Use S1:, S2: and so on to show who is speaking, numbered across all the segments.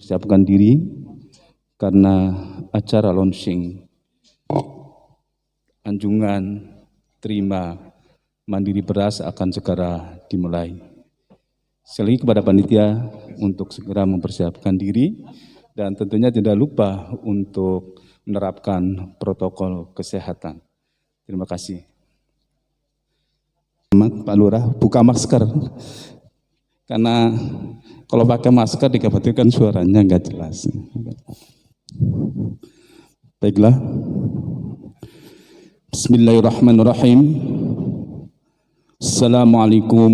S1: Siapkan diri karena acara launching anjungan terima mandiri beras akan segera dimulai. Sekali lagi kepada panitia untuk segera mempersiapkan diri dan tentunya tidak lupa untuk menerapkan protokol kesehatan. Terima kasih. Pak Lurah, buka masker. Karena kalau pakai masker dikhawatirkan suaranya enggak jelas. Baiklah. Bismillahirrahmanirrahim. Assalamualaikum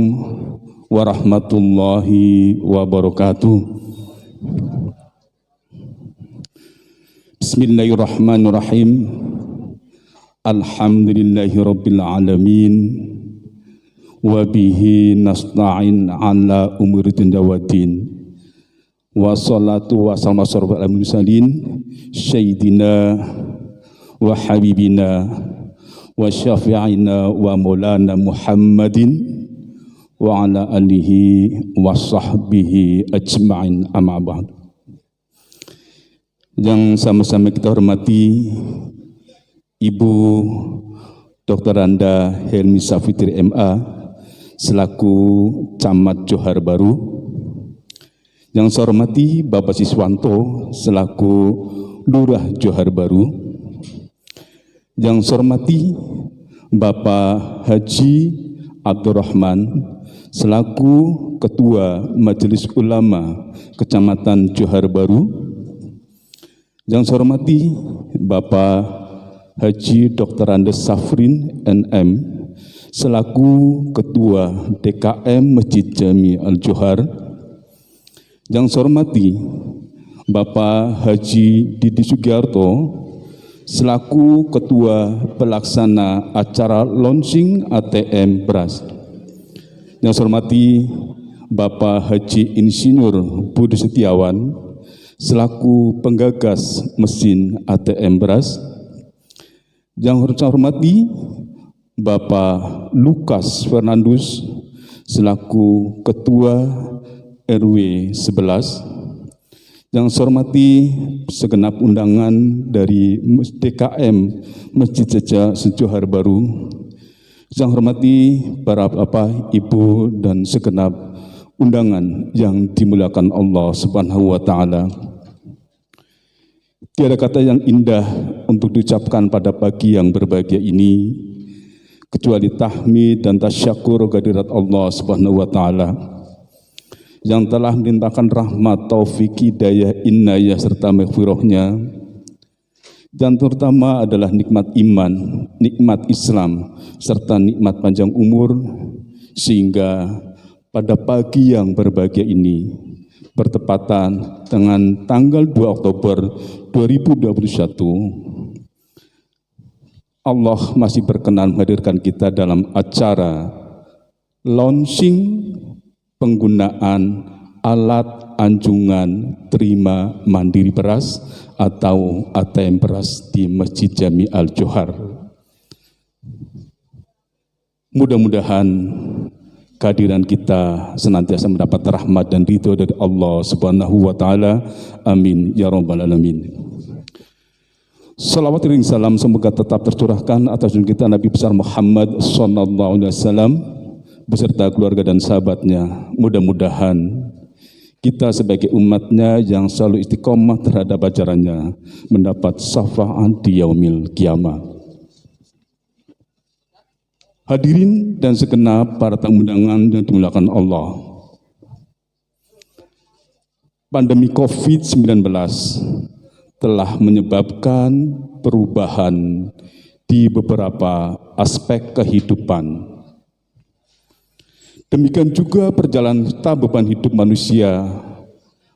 S1: warahmatullahi wabarakatuh. Bismillahirrahmanirrahim. Alhamdulillahirabbil alamin. Wa bihi nasta'in ala umuri dunya waddin. Wassalatu wassalamu ala mursalin sayyidina wa habibina wa syafi'ina wa maulana Muhammadin wa ala alihi wa sahbihi ajma'in amma ba'd. Yang sama-sama kita hormati Ibu Dr. Anda Helmi Safitri MA selaku Camat Johar Baru, yang saya hormati Bapak Siswanto selaku Lurah Johar Baru, yang saya hormati Bapak Haji Abdurrahman selaku Ketua Majelis Ulama Kecamatan Johar Baru, yang saya hormati Bapak Haji Dr. Andes Safrin NM selaku Ketua DKM Masjid Jami Al-Johar, yang saya hormati Bapak Haji Didi Sugiarto selaku Ketua Pelaksana Acara Launching ATM Beras, yang saya hormati Bapak Haji Insinyur Budi Setiawan selaku Penggagas Mesin ATM Beras, yang saya hormati Bapak Lukas Fernandus selaku Ketua RW 11, yang saya hormati segenap undangan dari DKM Masjid Johar Baru, yang hormati para bapak, ibu dan segenap undangan yang dimuliakan Allah Subhanahu wa taala. Tiada kata yang indah untuk diucapkan pada pagi yang berbahagia ini kecuali tahmid dan tasyakur kehadirat Allah Subhanahu wa taala yang telah melimpahkan rahmat, taufik, hidayah, inayah serta maghfirahnya, dan terutama adalah nikmat iman, nikmat Islam serta nikmat panjang umur, sehingga pada pagi yang berbahagia ini bertepatan dengan tanggal 2 Oktober 2021 Allah masih berkenan menghadirkan kita dalam acara launching penggunaan alat anjungan terima mandiri beras atau ATM beras di Masjid Jami Al-Johar. Mudah-mudahan kehadiran kita senantiasa mendapat rahmat dan ridho dari Allah Subhanahu wa taala. Amin ya rabbal alamin. Salawat dan salam semoga tetap tercurahkan atas junjungan kita Nabi besar Muhammad sallallahu alaihi wasallam beserta keluarga dan sahabatnya. Mudah-mudahan kita sebagai umatnya yang selalu istiqomah terhadap ajarannya mendapat syafaat di yaumil kiamah. Hadirin dan segenap para tamu undangan yang dimuliakan Allah. Pandemi COVID-19 telah menyebabkan perubahan di beberapa aspek kehidupan. Demikian juga perjalanan beban hidup manusia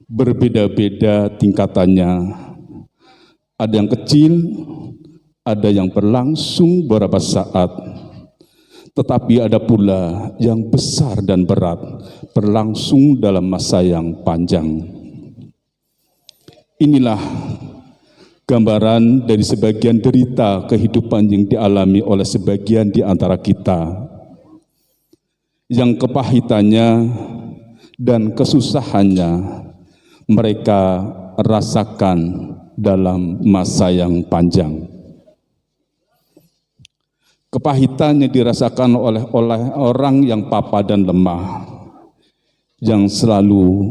S1: berbeda-beda tingkatannya. Ada yang kecil, ada yang berlangsung beberapa saat, tetapi ada pula yang besar dan berat, berlangsung dalam masa yang panjang. Inilah gambaran dari sebagian derita kehidupan yang dialami oleh sebagian di antara kita, yang kepahitannya dan kesusahannya mereka rasakan dalam masa yang panjang. Kepahitan yang dirasakan oleh orang yang papa dan lemah, yang selalu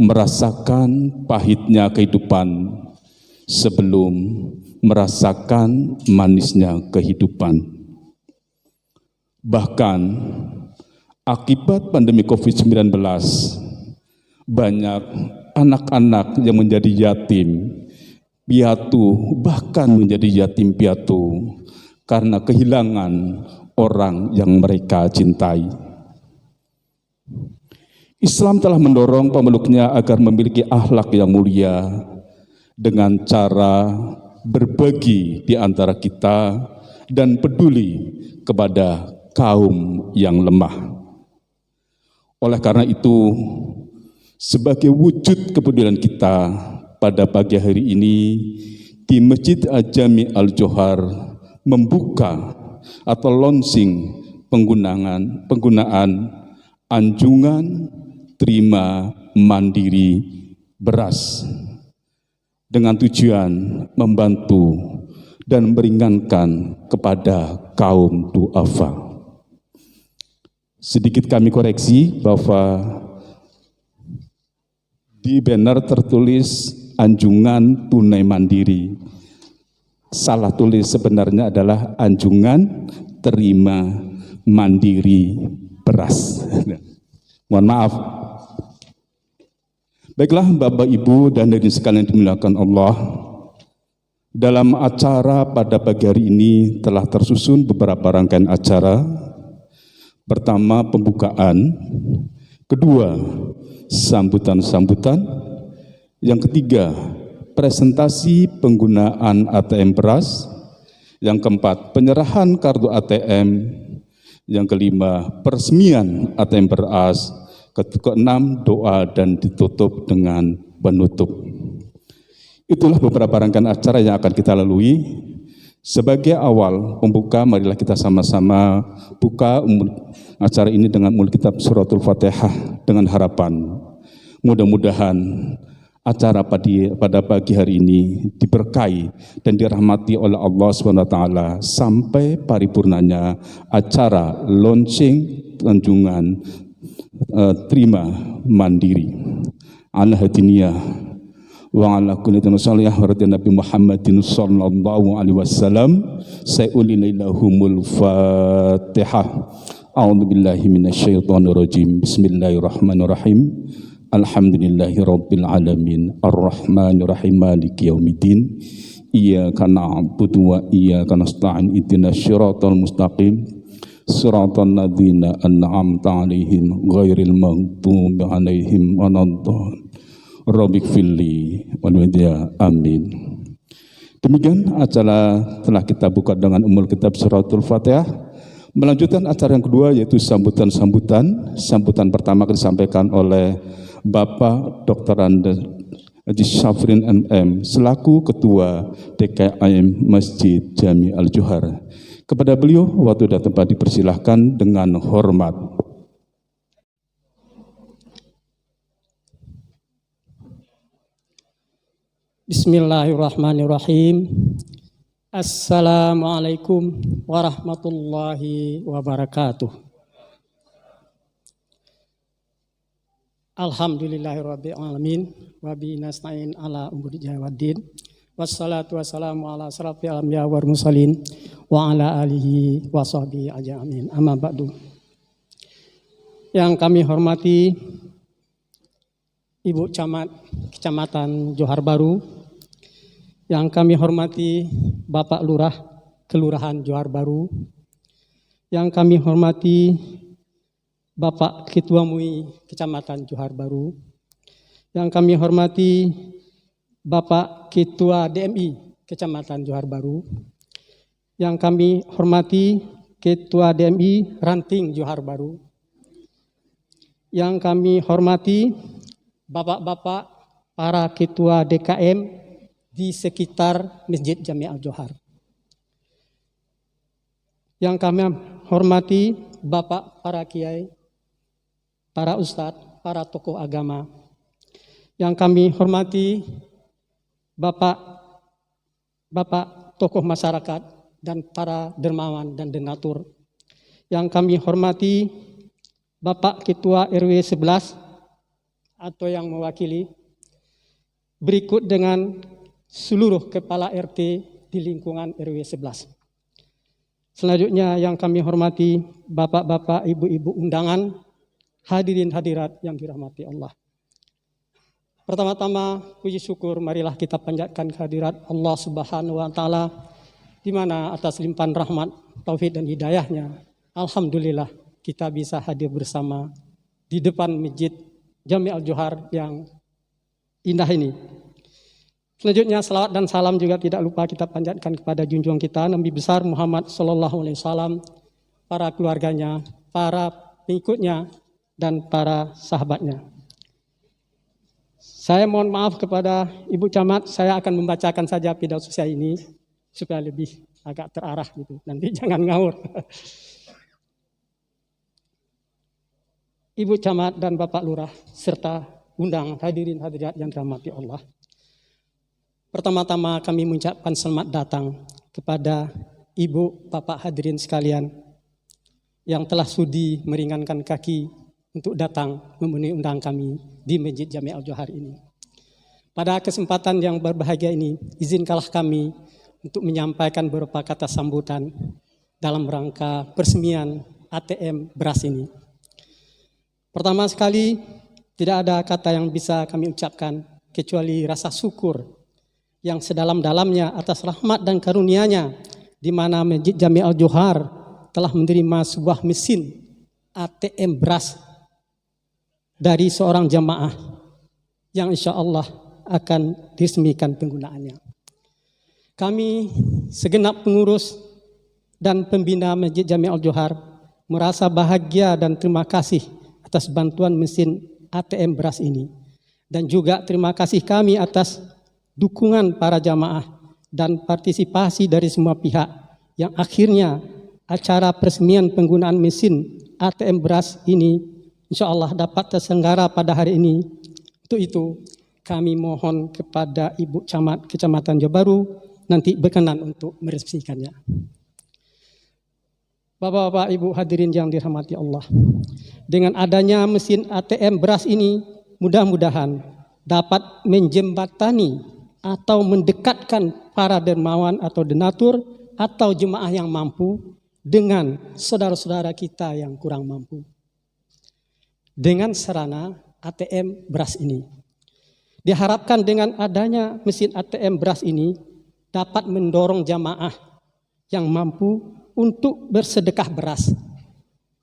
S1: merasakan pahitnya kehidupan sebelum merasakan manisnya kehidupan. Bahkan akibat pandemi COVID-19, banyak anak-anak yang menjadi yatim piatu, bahkan menjadi yatim piatu karena kehilangan orang yang mereka cintai. Islam telah mendorong pemeluknya agar memiliki akhlak yang mulia dengan cara berbagi di antara kita dan peduli kepada kaum yang lemah. Oleh karena itu, sebagai wujud kepedulian kita pada pagi hari ini di Masjid Al-Jami Al-Johar membuka atau launching penggunaan anjungan terima mandiri beras dengan tujuan membantu dan meringankan kepada kaum duafa. Sedikit kami koreksi bahwa di banner tertulis anjungan tunai mandiri. Salah tulis, sebenarnya adalah anjungan terima mandiri beras. Mohon maaf. Baiklah Bapak Ibu dan hadirin sekalian dimuliakan Allah, dalam acara pada pagi hari ini telah tersusun beberapa rangkaian acara. Pertama, pembukaan. Kedua, sambutan-sambutan. Yang ketiga, presentasi penggunaan ATM beras. Yang keempat, penyerahan kartu ATM. Yang kelima, peresmian ATM beras. Keenam, doa dan ditutup dengan penutup. Itulah beberapa rangkaian acara yang akan kita lalui. Sebagai awal pembuka, marilah kita sama-sama buka acara ini dengan mulut kitab Suratul Fatihah dengan harapan mudah-mudahan acara pada pagi hari ini diberkahi dan dirahmati oleh Allah SWT sampai paripurnanya acara launching anjungan terima mandiri ala hadiniyah wa ala kulli salih radhi Nabi Muhammadin sallallahu alaihi wasallam. Sa'ulinillahumul Fatihah. A'udzubillahi minasyaitonir rajim. Bismillahirrahmanirrahim. Alhamdulillahi rabbil alamin. Arrahmanir rahim. Maliki yaumiddin. Iyyaka na'budu wa iyyaka nasta'in. Ihdinas siratal mustaqim. Siratal ladzina an'amta 'alaihim ghairil maghdubi 'alaihim waladdallin. Rabbik filli walwidya, amin. Demikian acara telah kita buka dengan umul kitab Suratul Fatihah. Melanjutkan acara yang kedua yaitu sambutan-sambutan. Sambutan pertama akan disampaikan oleh Bapak Dr. Haji Syafrin MM selaku Ketua DKM Masjid Jami Al-Johar. Kepada beliau waktu dan tempat dipersilahkan dengan hormat.
S2: Bismillahirrahmanirrahim. Assalamualaikum warahmatullahi wabarakatuh. Alhamdulillahirabbil alamin wa bihi nasta'in ala umuri waddin. Wassalatu wassalamu ala asrofil anbiya wal mursalin wa ala alihi wa sahbihi ajma'in. Amma ba'du. Yang kami hormati Ibu Camat Kecamatan Johar Baru, yang kami hormati Bapak Lurah Kelurahan Johar Baru, yang kami hormati Bapak Ketua MUI Kecamatan Johar Baru, yang kami hormati Bapak Ketua DMI Kecamatan Johar Baru, yang kami hormati Ketua DMI Ranting Johar Baru, yang kami hormati Bapak-bapak para Ketua DKM di sekitar Masjid Jami Al-Johar. Yang kami hormati Bapak para Kiai, para Ustadz, para tokoh agama. Yang kami hormati Bapak tokoh masyarakat dan para dermawan dan donatur. Yang kami hormati Bapak Ketua RW 11 atau yang mewakili, berikut dengan seluruh kepala RT di lingkungan RW 11. Selanjutnya yang kami hormati Bapak-bapak, Ibu-ibu undangan, hadirin hadirat yang dirahmati Allah. Pertama-tama puji syukur marilah kita panjatkan kehadirat Allah Subhanahu wa taala, di mana atas limpahan rahmat, taufik dan hidayahnya, alhamdulillah kita bisa hadir bersama di depan Masjid Jami' Al-Johar yang indah ini. Selanjutnya salawat dan salam juga tidak lupa kita panjatkan kepada junjungan kita Nabi besar Muhammad sallallahu alaihi wasallam, para keluarganya, para pengikutnya dan para sahabatnya. Saya mohon maaf kepada Ibu Camat, saya akan membacakan saja pidato saya ini supaya lebih agak terarah gitu. Nanti jangan ngawur. Ibu Camat dan Bapak Lurah serta undang hadirin hadirat yang dirahmati Allah. Pertama-tama kami mengucapkan selamat datang kepada Ibu, Bapak hadirin sekalian yang telah sudi meringankan kaki untuk datang memenuhi undangan kami di Masjid Jami' Al-Johar ini. Pada kesempatan yang berbahagia ini, izinkanlah kami untuk menyampaikan beberapa kata sambutan dalam rangka peresmian ATM beras ini. Pertama sekali, tidak ada kata yang bisa kami ucapkan kecuali rasa syukur yang sedalam-dalamnya atas rahmat dan karunia-Nya, di mana Masjid Jami' Al-Johar telah menerima sebuah mesin ATM beras dari seorang jamaah yang insya Allah akan diresmikan penggunaannya. Kami segenap pengurus dan pembina Masjid Jami' Al-Johar merasa bahagia dan terima kasih atas bantuan mesin ATM beras ini. Dan juga terima kasih kami atas dukungan para jamaah dan partisipasi dari semua pihak yang akhirnya acara peresmian penggunaan mesin ATM beras ini insya Allah dapat terselenggara pada hari ini. Untuk itu kami mohon kepada Ibu Camat Kecamatan Johor Bahru nanti berkenan untuk meresmikannya. Bapak-bapak, Ibu hadirin yang dirahmati Allah, dengan adanya mesin ATM beras ini mudah-mudahan dapat menjembatani atau mendekatkan para dermawan atau donatur atau jemaah yang mampu dengan saudara-saudara kita yang kurang mampu. Dengan sarana ATM beras ini. Diharapkan dengan adanya mesin ATM beras ini dapat mendorong jamaah yang mampu untuk bersedekah beras.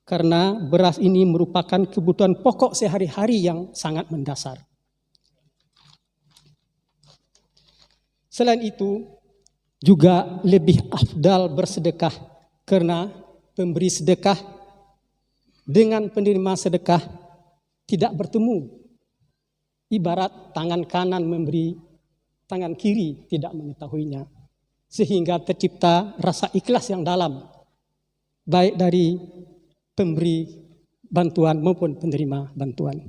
S2: Karena beras ini merupakan kebutuhan pokok sehari-hari yang sangat mendasar. Selain itu, juga lebih afdal bersedekah karena pemberi sedekah dengan penerima sedekah tidak bertemu. Ibarat tangan kanan memberi, tangan kiri tidak mengetahuinya. Sehingga tercipta rasa ikhlas yang dalam, baik dari pemberi bantuan maupun penerima bantuan.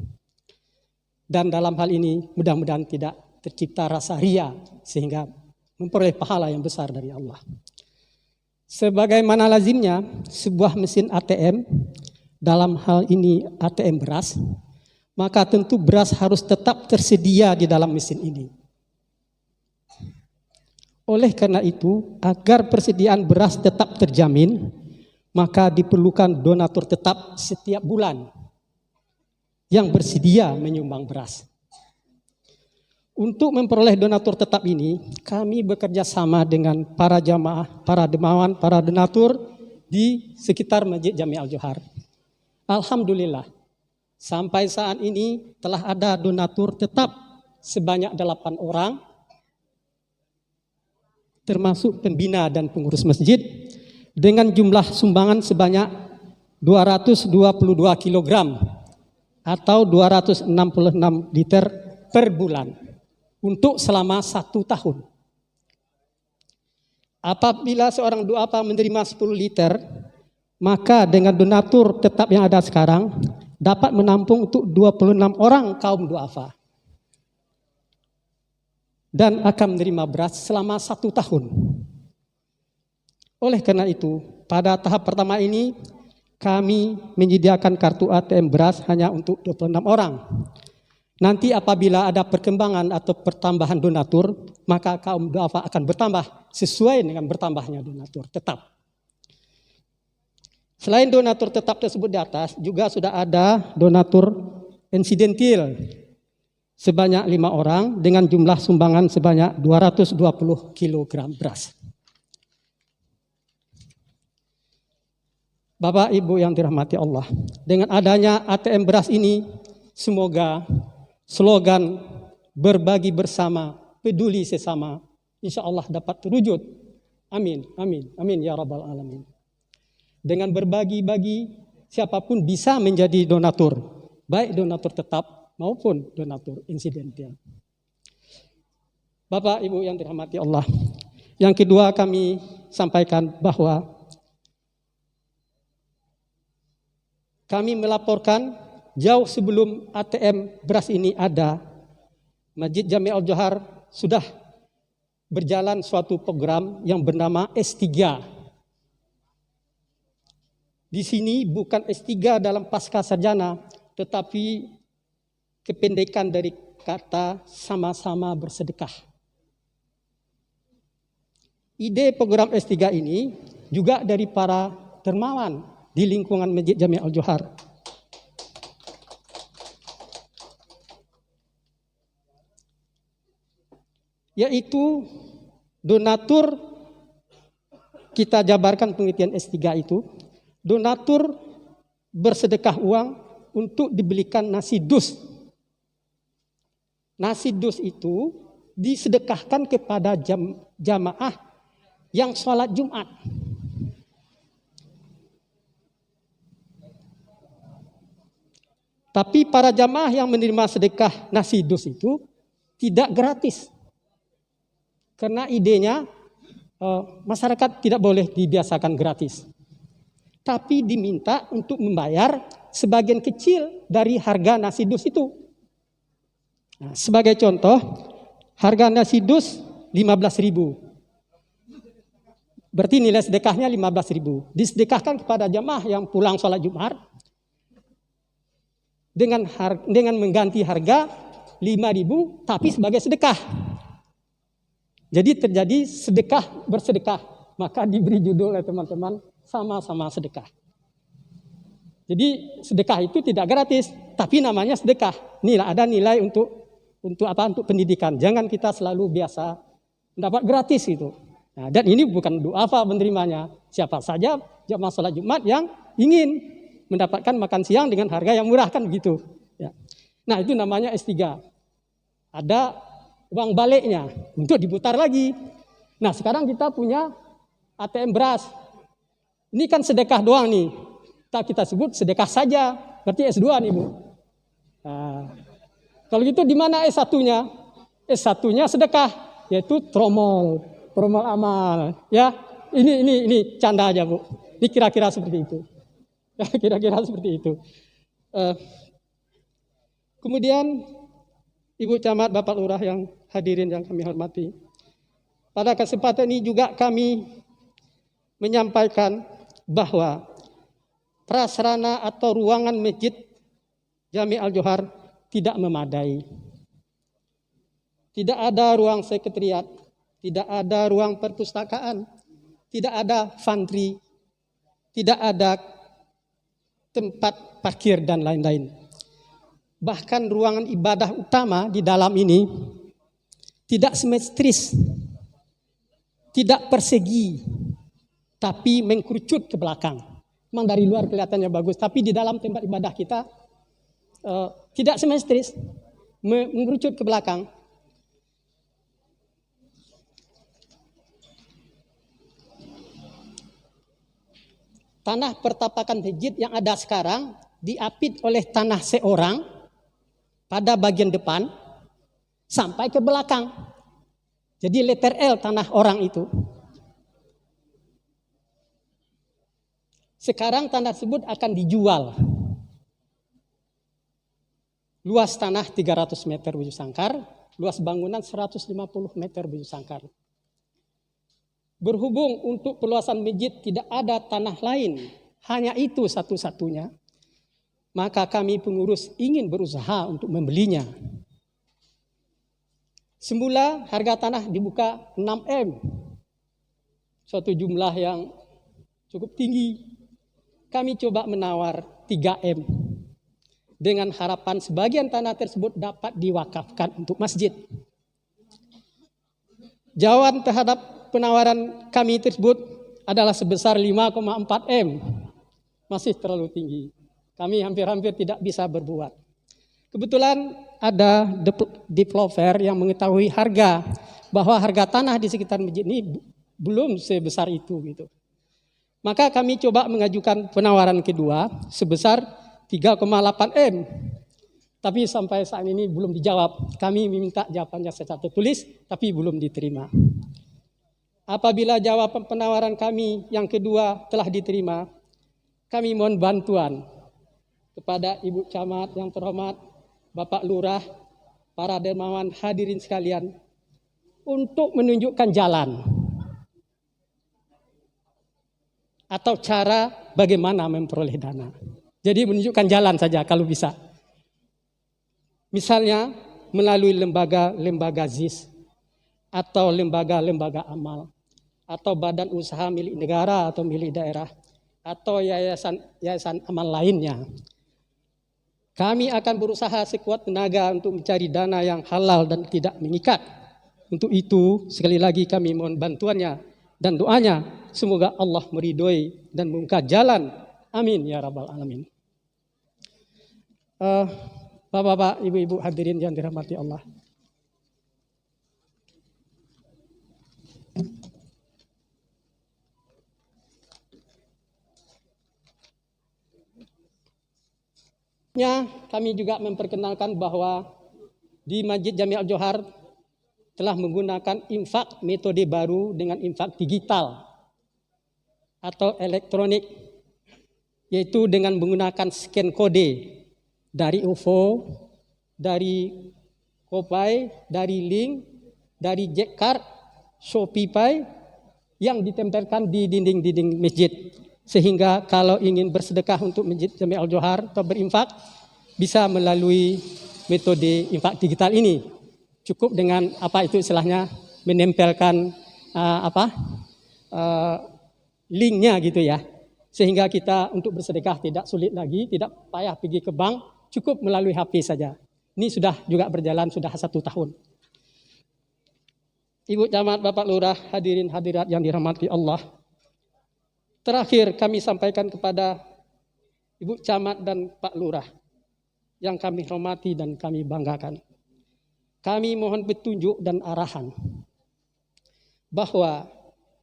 S2: Dan dalam hal ini mudah-mudahan tidak tercipta rasa ria sehingga memperoleh pahala yang besar dari Allah. Sebagaimana lazimnya sebuah mesin ATM, dalam hal ini ATM beras, maka tentu beras harus tetap tersedia di dalam mesin ini. Oleh karena itu, agar persediaan beras tetap terjamin, maka diperlukan donatur tetap setiap bulan yang bersedia menyumbang beras. Untuk memperoleh donatur tetap ini, kami bekerja sama dengan para jamaah, para dermawan, para donatur di sekitar Masjid Jami' Al-Johar. Alhamdulillah, sampai saat ini telah ada donatur tetap sebanyak 8 orang, termasuk pembina dan pengurus masjid, dengan jumlah sumbangan sebanyak 222 kg atau 266 liter per bulan untuk selama 1 tahun. Apabila seorang duafa menerima 10 liter, maka dengan donatur tetap yang ada sekarang dapat menampung untuk 26 orang kaum duafa. dan akan menerima beras selama 1 tahun. Oleh karena itu, pada tahap pertama ini kami menyediakan kartu ATM beras hanya untuk 26 orang. Nanti apabila ada perkembangan atau pertambahan donatur, maka kaum duafa akan bertambah sesuai dengan bertambahnya donatur tetap. Selain donatur tetap tersebut di atas, juga sudah ada donatur insidentil sebanyak 5 orang dengan jumlah sumbangan sebanyak 220 kg beras. Bapak Ibu yang dirahmati Allah, dengan adanya ATM beras ini, semoga slogan berbagi bersama, peduli sesama, insya Allah dapat terwujud. Amin, amin, amin ya rabbal alamin. Dengan berbagi-bagi, siapapun bisa menjadi donatur, baik donatur tetap maupun donatur insidental. Bapak Ibu yang dirahmati Allah, yang kedua kami sampaikan bahwa kami melaporkan jauh sebelum ATM beras ini ada, Masjid Jami Al-Johar sudah berjalan suatu program yang bernama S3. Di sini bukan S3 dalam pasca sarjana, tetapi kependekan dari kata sama-sama bersedekah. Ide program S3 ini juga dari para dermawan di lingkungan Masjid Jami Al-Johar. Yaitu donatur, kita jabarkan pengertian S3 itu, donatur bersedekah uang untuk dibelikan nasi dus. Nasi dus itu disedekahkan kepada jamaah yang sholat Jumat. Tapi para jamaah yang menerima sedekah nasi dus itu tidak gratis. Karena idenya masyarakat tidak boleh dibiasakan gratis. Tapi diminta untuk membayar sebagian kecil dari harga nasi dus itu. Nah, sebagai contoh, harga nasi dus 15.000. Berarti nilai sedekahnya 15.000. Disedekahkan kepada jamaah yang pulang sholat Jumat dengan mengganti harga 5.000 tapi sebagai sedekah. Jadi terjadi sedekah bersedekah. Maka diberi judul oleh teman-teman sama-sama sedekah. Jadi sedekah itu tidak gratis, tapi namanya sedekah. Ada nilai untuk pendidikan. Jangan kita selalu biasa mendapat gratis itu. Nah, dan ini bukan duafa menerimanya. Siapa saja jamaah sholat Jumat yang ingin mendapatkan makan siang dengan harga yang murah kan gitu. Ya. Nah itu namanya S3. Ada uang baliknya untuk diputar lagi. Nah sekarang kita punya ATM beras. Ini kan sedekah doang nih. Kita sebut sedekah saja. Berarti S2 nih Bu. Nah, kalau gitu di mana S1-nya? S1-nya sedekah, yaitu tromol amal. Ya, ini canda aja Bu. Ini kira-kira seperti itu. Kira-kira seperti itu. Kemudian Ibu Camat, Bapak Lurah yang hadirin yang kami hormati. Pada kesempatan ini juga kami menyampaikan bahwa prasarana atau ruangan Masjid Jami Al-Johar tidak memadai. Tidak ada ruang sekretariat, tidak ada ruang perpustakaan, tidak ada pantry, tidak ada tempat parkir dan lain-lain. Bahkan ruangan ibadah utama di dalam ini tidak simetris, tidak persegi, tapi mengkerucut ke belakang. Memang dari luar kelihatannya bagus, tapi di dalam tempat ibadah kita tidak simetris, mengerucut ke belakang. Tanah pertapakan masjid yang ada sekarang diapit oleh tanah seorang pada bagian depan sampai ke belakang. Jadi letter L tanah orang itu. Sekarang tanah tersebut akan dijual. Luas tanah 300 meter wujud sangkar, luas bangunan 150 meter bujur sangkar. Berhubung untuk perluasan masjid tidak ada tanah lain, hanya itu satu-satunya, maka kami pengurus ingin berusaha untuk membelinya. Semula harga tanah dibuka 6 M, suatu jumlah yang cukup tinggi. Kami coba menawar 3 M, dengan harapan sebagian tanah tersebut dapat diwakafkan untuk masjid. Jawaban terhadap penawaran kami tersebut adalah sebesar 5,4 M. Masih terlalu tinggi. Kami hampir-hampir tidak bisa berbuat. Kebetulan ada developer yang mengetahui harga, bahwa harga tanah di sekitar masjid ini belum sebesar itu gitu. Maka kami coba mengajukan penawaran kedua sebesar 3,8 M. Tapi sampai saat ini belum dijawab. Kami meminta jawabannya secara tertulis, tapi belum diterima. Apabila jawaban penawaran kami yang kedua telah diterima, kami mohon bantuan kepada Ibu Camat yang terhormat, Bapak Lurah, para dermawan hadirin sekalian, untuk menunjukkan jalan atau cara bagaimana memperoleh dana. Jadi menunjukkan jalan saja kalau bisa. Misalnya melalui lembaga-lembaga ZIS atau lembaga-lembaga amal atau badan usaha milik negara atau milik daerah atau yayasan amal lainnya. Kami akan berusaha sekuat tenaga untuk mencari dana yang halal dan tidak mengikat. Untuk itu sekali lagi kami mohon bantuannya dan doanya, semoga Allah meridhoi dan membuka jalan. Amin ya rabbal alamin. Bapak-bapak, ibu-ibu hadirin yang dirahmati Allah. Kami juga memperkenalkan bahwa di Masjid Jami' Al-Johar telah menggunakan infak metode baru dengan infak digital atau elektronik, yaitu dengan menggunakan scan kode dari OVO, dari Kopay, dari Link, dari Jackcard, Shopee yang ditempelkan di dinding-dinding masjid. Sehingga kalau ingin bersedekah untuk Masjid Jami' Al-Johar atau berinfak, bisa melalui metode infak digital ini. Cukup dengan istilahnya menempelkan linknya gitu ya. Sehingga kita untuk bersedekah tidak sulit lagi, tidak payah pergi ke bank, cukup melalui HP saja. Ini sudah juga berjalan sudah 1 tahun. Ibu Camat, Bapak Lurah, hadirin hadirat yang dirahmati Allah. Terakhir kami sampaikan kepada Ibu Camat dan Pak Lurah yang kami hormati dan kami banggakan. Kami mohon petunjuk dan arahan bahwa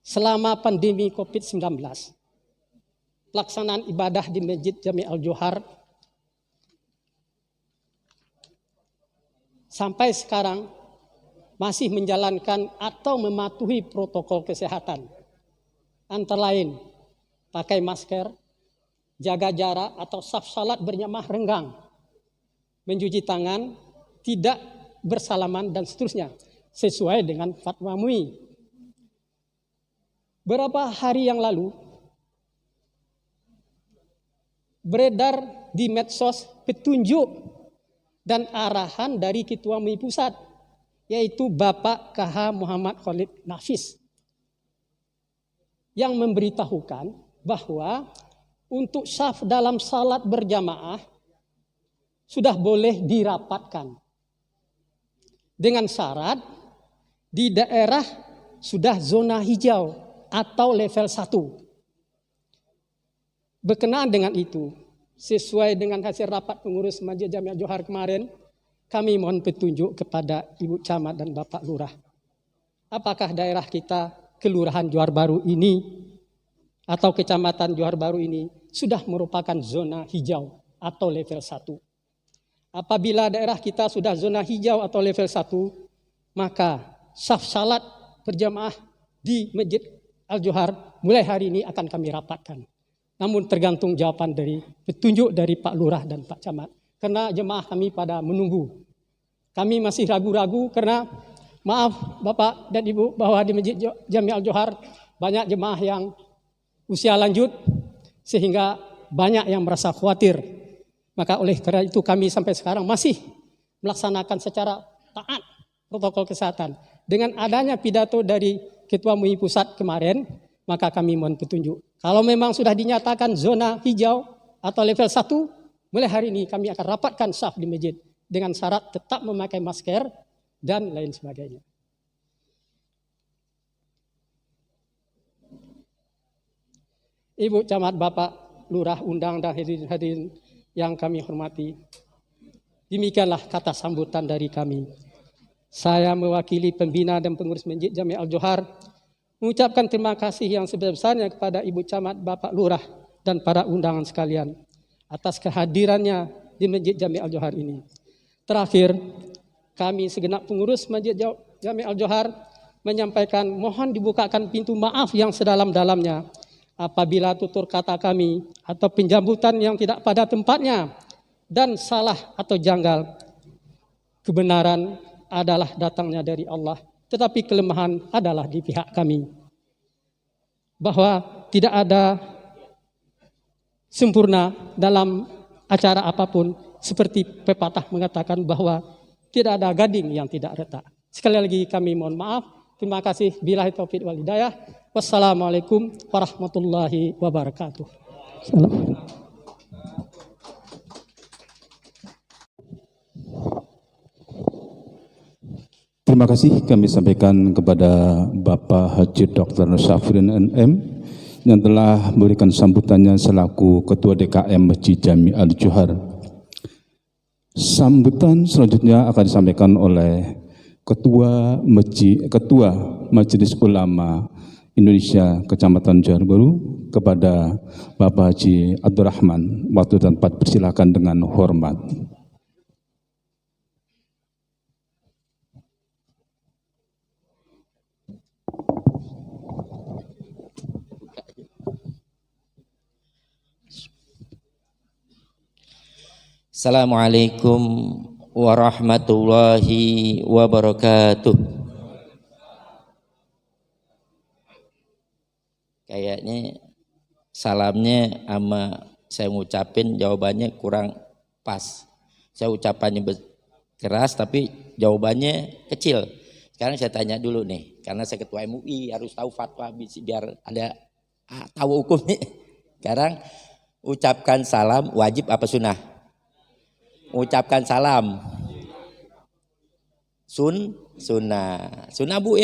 S2: selama pandemi COVID-19, pelaksanaan ibadah di Masjid Jami' Al-Johar sampai sekarang masih menjalankan atau mematuhi protokol kesehatan. Antara lain, pakai masker, jaga jarak atau saf salat berjamaah renggang, mencuci tangan, tidak bersalaman dan seterusnya, sesuai dengan fatwa MUI. Beberapa hari yang lalu, beredar di medsos petunjuk dan arahan dari Ketua MUI Pusat, yaitu Bapak KH Muhammad Khalid Nafis, yang memberitahukan bahwa untuk syaf dalam salat berjamaah sudah boleh dirapatkan dengan syarat di daerah sudah zona hijau atau level 1. Berkenaan dengan itu, sesuai dengan hasil rapat pengurus Masjid Jami' Al-Johar kemarin, kami mohon petunjuk kepada Ibu Camat dan Bapak Lurah. Apakah daerah kita, Kelurahan Johar Baru ini atau Kecamatan Johar Baru ini sudah merupakan zona hijau atau level 1. Apabila daerah kita sudah zona hijau atau level 1, maka saf salat berjamaah di Masjid Al-Johar mulai hari ini akan kami rapatkan. Namun tergantung jawaban dari petunjuk dari Pak Lurah dan Pak Camat. Karena jemaah kami pada menunggu kami masih ragu-ragu karena maaf Bapak dan Ibu bahwa di Masjid Jami Al-Johar banyak jemaah yang usia lanjut sehingga banyak yang merasa khawatir. Maka oleh karena itu kami sampai sekarang masih melaksanakan secara taat protokol kesehatan. Dengan adanya pidato dari Ketua MUI Pusat kemarin, maka kami mohon petunjuk. Kalau memang sudah dinyatakan zona hijau atau level 1, mulai hari ini kami akan rapatkan saf di masjid dengan syarat tetap memakai masker dan lain sebagainya. Ibu Camat, Bapak Lurah, Undang dan hadirin yang kami hormati, demikianlah kata sambutan dari kami. Saya mewakili pembina dan pengurus Masjid Jami Al-Johar mengucapkan terima kasih yang sebesar-besarnya kepada Ibu Camat, Bapak Lurah dan para undangan sekalian atas kehadirannya di Masjid Jami Al-Johar ini. Terakhir, kami segenap pengurus Masjid Jami Al-Johar menyampaikan mohon dibukakan pintu maaf yang sedalam-dalamnya apabila tutur kata kami atau penjambutan yang tidak pada tempatnya dan salah atau janggal. Kebenaran adalah datangnya dari Allah, tetapi kelemahan adalah di pihak kami. Bahwa tidak ada sempurna dalam acara apapun, seperti pepatah mengatakan bahwa tidak ada gading yang tidak retak. Sekali lagi kami mohon maaf. Terima kasih. Billahi taufiq wal hidayah. Wassalamualaikum warahmatullahi wabarakatuh. Salam.
S1: Terima kasih kami sampaikan kepada Bapak Haji Dr. Syafrin NM yang telah memberikan sambutannya selaku Ketua DKM Masjid Jami Al-Johar. Sambutan selanjutnya akan disampaikan oleh Ketua Majelis Ulama Indonesia Kecamatan Johar Baru kepada Bapak Haji Abdurrahman. Waktu dan tempat persilakan dengan hormat.
S3: Assalamualaikum warahmatullahi wabarakatuh. Kayaknya salamnya sama saya ngucapin jawabannya kurang pas. Saya ucapannya keras tapi jawabannya kecil. Sekarang saya tanya dulu nih, karena saya ketua MUI harus tahu fatwa biar ada tahu hukumnya. Sekarang ucapkan salam wajib apa sunnah? Ucapkan salam sunnah bu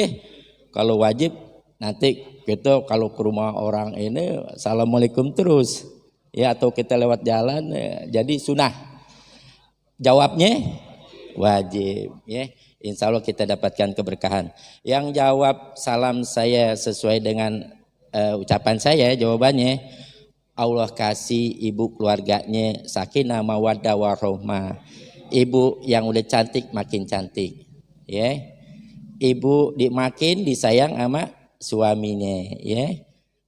S3: kalau wajib nanti kita kalau ke rumah orang ini assalamualaikum terus ya, atau kita lewat jalan jadi sunnah. Jawabnya wajib ya, insya Allah kita dapatkan keberkahan. Yang jawab salam saya sesuai dengan ucapan saya, jawabannya Allah kasih ibu keluarganya sakinah mawaddah warahmah. Ibu yang udah cantik makin cantik, ya. Ibu makin disayang sama suaminya, ya.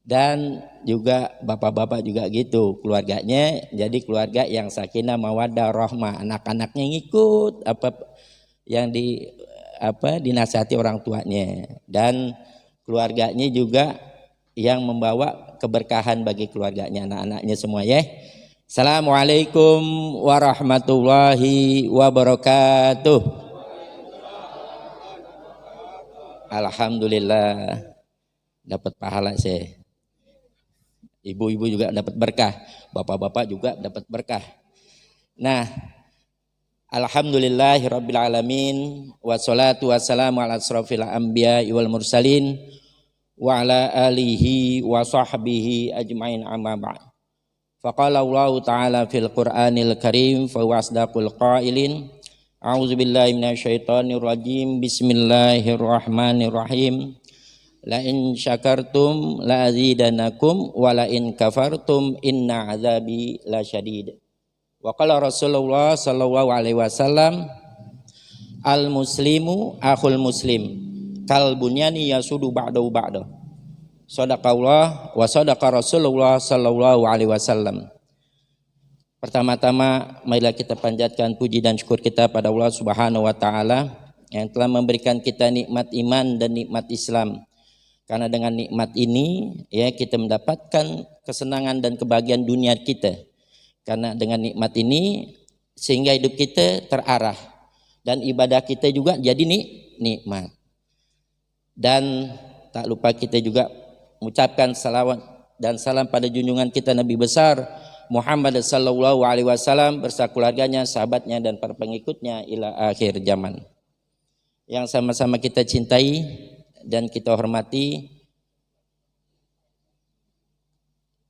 S3: Dan juga bapak-bapak juga gitu, keluarganya jadi keluarga yang sakinah mawaddah warahmah. Anak-anaknya ngikut apa yang dinasihati orang tuanya, dan keluarganya juga yang membawa keberkahan bagi keluarganya, anak-anaknya semua ya. Assalamualaikum warahmatullahi wabarakatuh. Alhamdulillah dapat pahala saya. Ibu-ibu juga dapat berkah, bapak-bapak juga dapat berkah. Nah, alhamdulillahirabbil alamin wassalatu wassalamu ala asrofil anbiya wal mursalin wa ala alihi wa sahbihi ajmain amma ba'd. Faqala Allah ta'ala fil Qur'anil Karim fa wasdaqul qailin. A'udzubillahi minasyaitonir rajim. Bismillahirrahmanirrahim. La in syakartum la azidanakum wa la in kafartum inna azabi lasyadid. Wa qala Rasulullah sallallahu alaihi wasallam al muslimu akhul muslim kal bunyani yasudu ba'dahu ba'da. Shadaqallah wa sadaqa Rasulullah sallallahu alaihi wasallam. Pertama-tama marilah kita panjatkan puji dan syukur kita pada Allah Subhanahu wa taala yang telah memberikan kita nikmat iman dan nikmat Islam. Karena dengan nikmat ini ya kita mendapatkan kesenangan dan kebahagiaan dunia kita. Karena dengan nikmat ini sehingga hidup kita terarah dan ibadah kita juga jadi nikmat. Dan tak lupa kita juga mengucapkan salawat dan salam pada junjungan kita Nabi besar Muhammad sallallahu alaihi wasallam beserta keluarganya, sahabatnya dan para pengikutnya ila akhir zaman. Yang sama-sama kita cintai dan kita hormati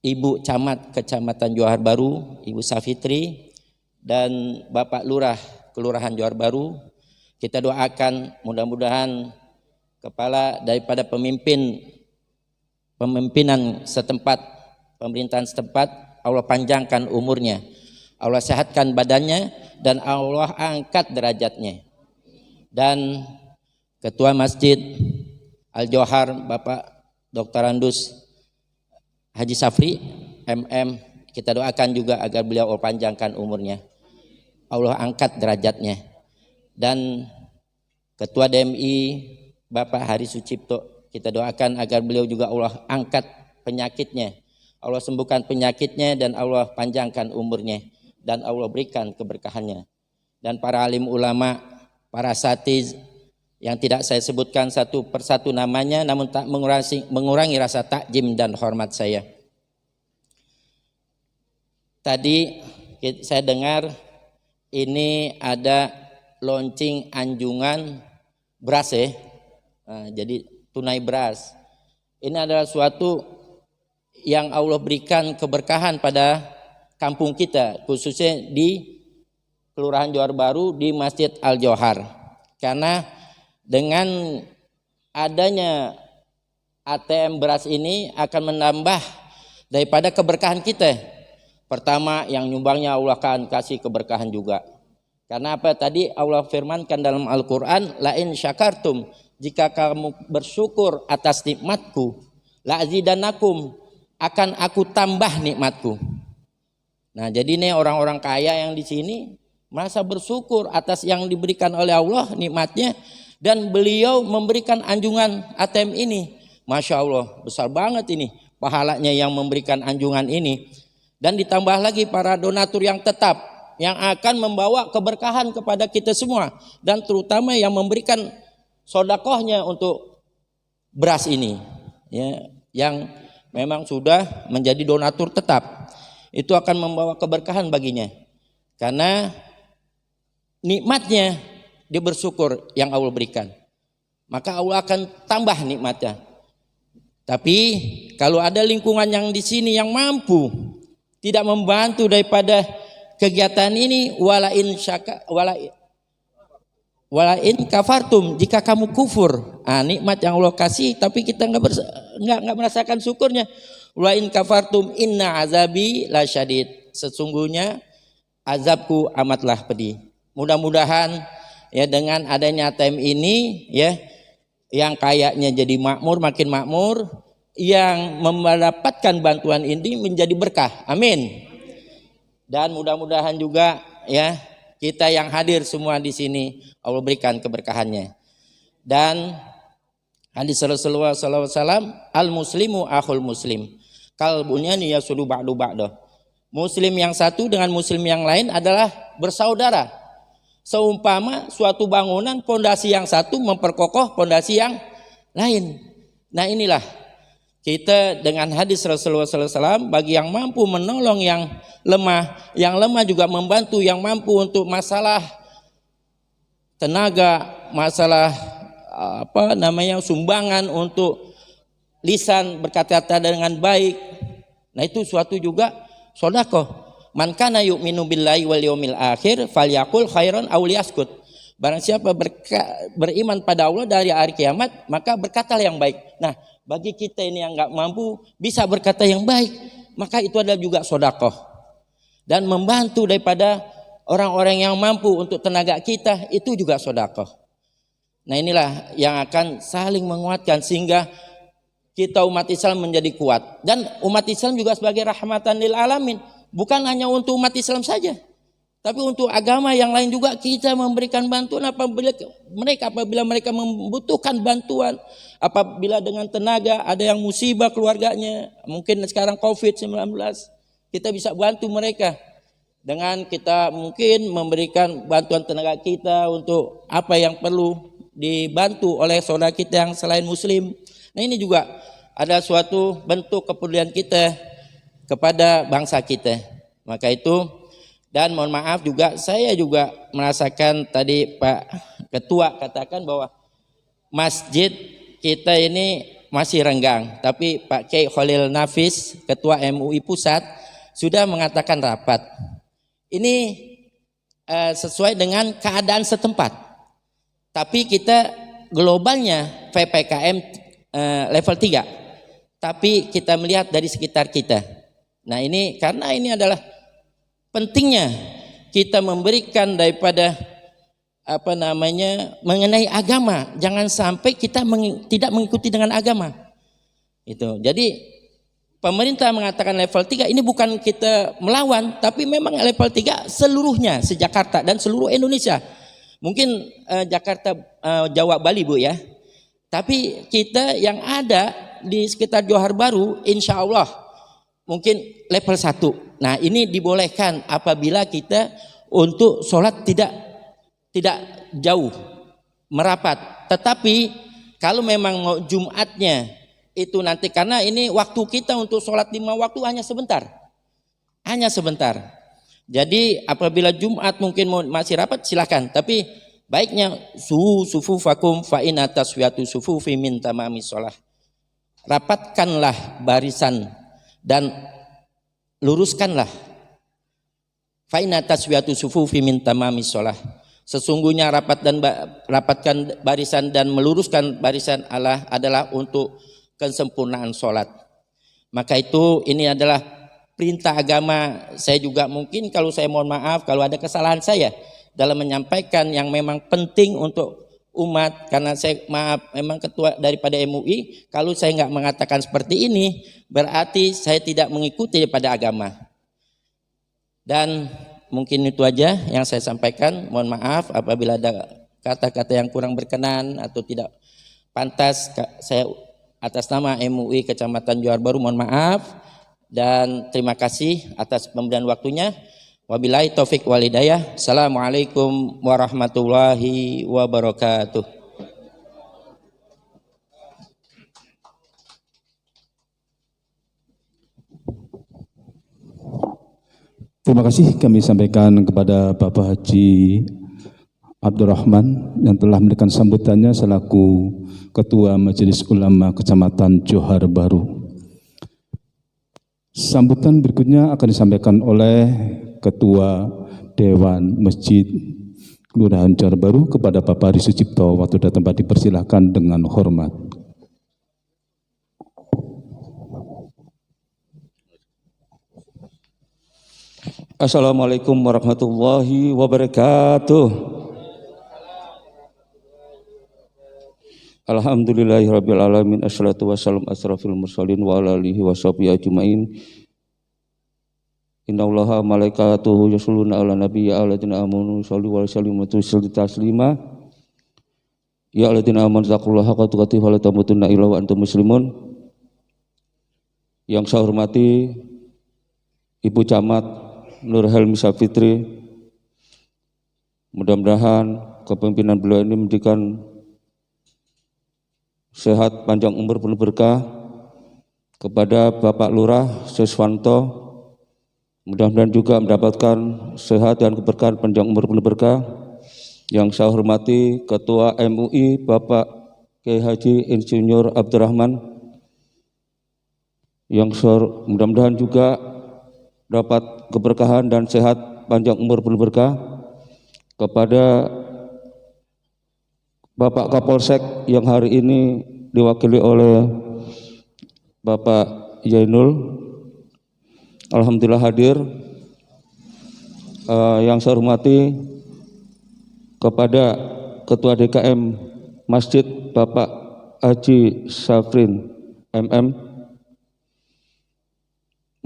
S3: Ibu Camat Kecamatan Johar Baru, Ibu Safitri dan Bapak Lurah Kelurahan Johar Baru. Kita doakan mudah-mudahan kepala daripada pemimpinan setempat, pemerintahan setempat Allah panjangkan umurnya, Allah sehatkan badannya, dan Allah angkat derajatnya. Dan Ketua Masjid Al-Johar Bapak Dr. Andus Haji Safri MM, kita doakan juga agar beliau Allah panjangkan umurnya, Allah angkat derajatnya. Dan Ketua DMI Bapak Hari Sucipto, kita doakan agar beliau juga Allah angkat penyakitnya, Allah sembuhkan penyakitnya dan Allah panjangkan umurnya dan Allah berikan keberkahannya. Dan para alim ulama, para asatiz yang tidak saya sebutkan satu persatu namanya namun tak mengurangi rasa takjim dan hormat saya. Tadi saya dengar ini ada launching anjungan beras ya. Nah, jadi tunai beras. Ini adalah suatu yang Allah berikan keberkahan pada kampung kita, khususnya di Kelurahan Johar Baru di Masjid Al-Johar. Karena dengan adanya ATM beras ini akan menambah daripada keberkahan kita. Pertama yang nyumbangnya Allah akan kasih keberkahan juga. Karena apa? Tadi Allah firmankan dalam Al-Quran, la in syakartum, jika kamu bersyukur atas nikmatku, la azidannakum, akan aku tambah nikmatku. Nah, jadi nih orang-orang kaya yang di sini merasa bersyukur atas yang diberikan oleh Allah nikmatnya, dan beliau memberikan anjungan ATM ini. Masya Allah, besar banget ini pahalanya yang memberikan anjungan ini. Dan ditambah lagi para donatur yang tetap yang akan membawa keberkahan kepada kita semua, dan terutama yang memberikan sodakohnya untuk beras ini ya, yang memang sudah menjadi donatur tetap, itu akan membawa keberkahan baginya. Karena nikmatnya dia bersyukur yang Allah berikan, maka Allah akan tambah nikmatnya. Tapi kalau ada lingkungan yang di sini yang mampu tidak membantu daripada kegiatan ini, walain kafartum, jika kamu kufur, nikmat yang Allah kasih tapi kita nggak merasakan syukurnya. Walain kafartum inna azabi lasyadid, sesungguhnya azabku amatlah pedih. Mudah-mudahan ya dengan adanya ATM ini ya, yang kayaknya jadi makmur makin makmur, yang mendapatkan bantuan ini menjadi berkah. Amin. Dan mudah-mudahan juga ya kita yang hadir semua di sini Allah berikan keberkahannya. Dan hadis Rasulullah SAW, al muslimu akhul muslim, kal bunyani yasulu ba'du ba'du. Muslim yang satu dengan muslim yang lain adalah bersaudara. Seumpama suatu bangunan, pondasi yang satu memperkokoh pondasi yang lain. Nah inilah kita dengan hadis Rasulullah SAW, bagi yang mampu menolong yang lemah juga membantu yang mampu untuk masalah tenaga, masalah sumbangan untuk lisan berkata-kata dengan baik. Nah itu suatu juga sedekah. Man kana yu'minu billahi wal yaumil akhir falyaqul khairan aw liyaskut. Barang siapa beriman pada Allah dari hari kiamat, maka berkatalah yang baik. Nah, bagi kita ini yang enggak mampu bisa berkata yang baik, maka itu adalah juga sedekah. Dan membantu daripada orang-orang yang mampu untuk tenaga kita, itu juga sedekah. Nah, inilah yang akan saling menguatkan sehingga kita umat Islam menjadi kuat. Dan umat Islam juga sebagai rahmatan lil alamin. Bukan hanya untuk umat Islam saja, tapi untuk agama yang lain juga kita memberikan bantuan apabila mereka membutuhkan bantuan, apabila dengan tenaga ada yang musibah keluarganya, mungkin sekarang COVID-19, kita bisa bantu mereka dengan kita mungkin memberikan bantuan tenaga kita untuk apa yang perlu dibantu oleh saudara kita yang selain muslim. Nah, ini juga ada suatu bentuk kepedulian kita kepada bangsa kita. Maka itu, dan mohon maaf juga, saya juga merasakan tadi Pak Ketua katakan bahwa masjid kita ini masih renggang, tapi Pak Kiai Khalil Nafis, Ketua MUI Pusat, sudah mengatakan rapat. Ini sesuai dengan keadaan setempat. Tapi kita globalnya PPKM level 3. Tapi kita melihat dari sekitar kita. Nah, ini karena ini adalah pentingnya kita memberikan daripada mengenai agama. Jangan sampai kita tidak mengikuti dengan agama. Itu. Jadi pemerintah mengatakan level 3 ini bukan kita melawan, tapi memang level 3 seluruhnya se-Jakarta dan seluruh Indonesia. Mungkin Jakarta, Jawa, Bali Bu ya. Tapi kita yang ada di sekitar Johar Baru insya Allah mungkin level 1. Nah, ini dibolehkan apabila kita untuk sholat tidak jauh merapat. Tetapi kalau memang mau Jumatnya itu nanti, karena ini waktu kita untuk sholat 5 waktu hanya sebentar. Hanya sebentar. Jadi apabila Jumat mungkin masih rapat silakan. Tapi baiknya sufufakum fa inna taswiyatu sufufi min tamamis shalah. Rapatkanlah barisan dan luruskanlah. Fa inna taswiyatu sufufi min tamamis shalah. Sesungguhnya rapatkan barisan dan meluruskan barisan adalah untuk kesempurnaan sholat. Maka itu ini adalah perintah agama. Saya juga mungkin kalau saya mohon maaf kalau ada kesalahan saya dalam menyampaikan yang memang penting untuk umat, karena saya maaf memang ketua daripada MUI, kalau saya nggak mengatakan seperti ini berarti saya tidak mengikuti daripada agama. Dan mungkin itu aja yang saya sampaikan. Mohon maaf apabila ada kata-kata yang kurang berkenan atau tidak pantas. Saya atas nama MUI Kecamatan Johar Baru mohon maaf dan terima kasih atas pemberian waktunya. Wabillahi taufik wal hidayah. Assalamualaikum warahmatullahi wabarakatuh.
S1: Terima kasih kami sampaikan kepada Bapak Haji Abdurrahman yang telah memberikan sambutannya selaku Ketua Majelis Ulama Kecamatan Johar Baru. Sambutan berikutnya akan disampaikan oleh Ketua Dewan Masjid Kelurahan Johar Baru kepada Bapak Ari Sucipto. Waktu dan tempat dipersilahkan dengan hormat.
S4: Assalamualaikum warahmatullahi wabarakatuh. Alhamdulillahirabbil alamin, assalatu wassalamu asrafil mursalin wa ala alihi washabihi ajmain. Innallaha malaikatahu yusholluna 'alan nabi ya ayyuhalladzina amanu shollu wa sallimu taslima. Ya ayyuhalladzina amanu taqullaha haqqa tuqatih wa la tamutunna illa wa antum muslimun. Yang saya hormati Ibu Camat Nur Helmi Safitri, mudah-mudahan kepemimpinan beliau ini memberikan sehat, panjang umur, penuh berkah. Kepada Bapak Lurah Siswanto, mudah-mudahan juga mendapatkan sehat dan keberkahan, panjang umur, penuh berkah. Yang saya hormati Ketua MUI Bapak Kiai Haji Insinyur Abdurrahman, yang mudah-mudahan juga dapat keberkahan dan sehat, panjang umur, penuh berkah. Kepada Bapak Kapolsek yang hari ini diwakili oleh Bapak Yainul, alhamdulillah hadir. Yang saya hormati kepada Ketua DKM Masjid Bapak Haji Safrin MM,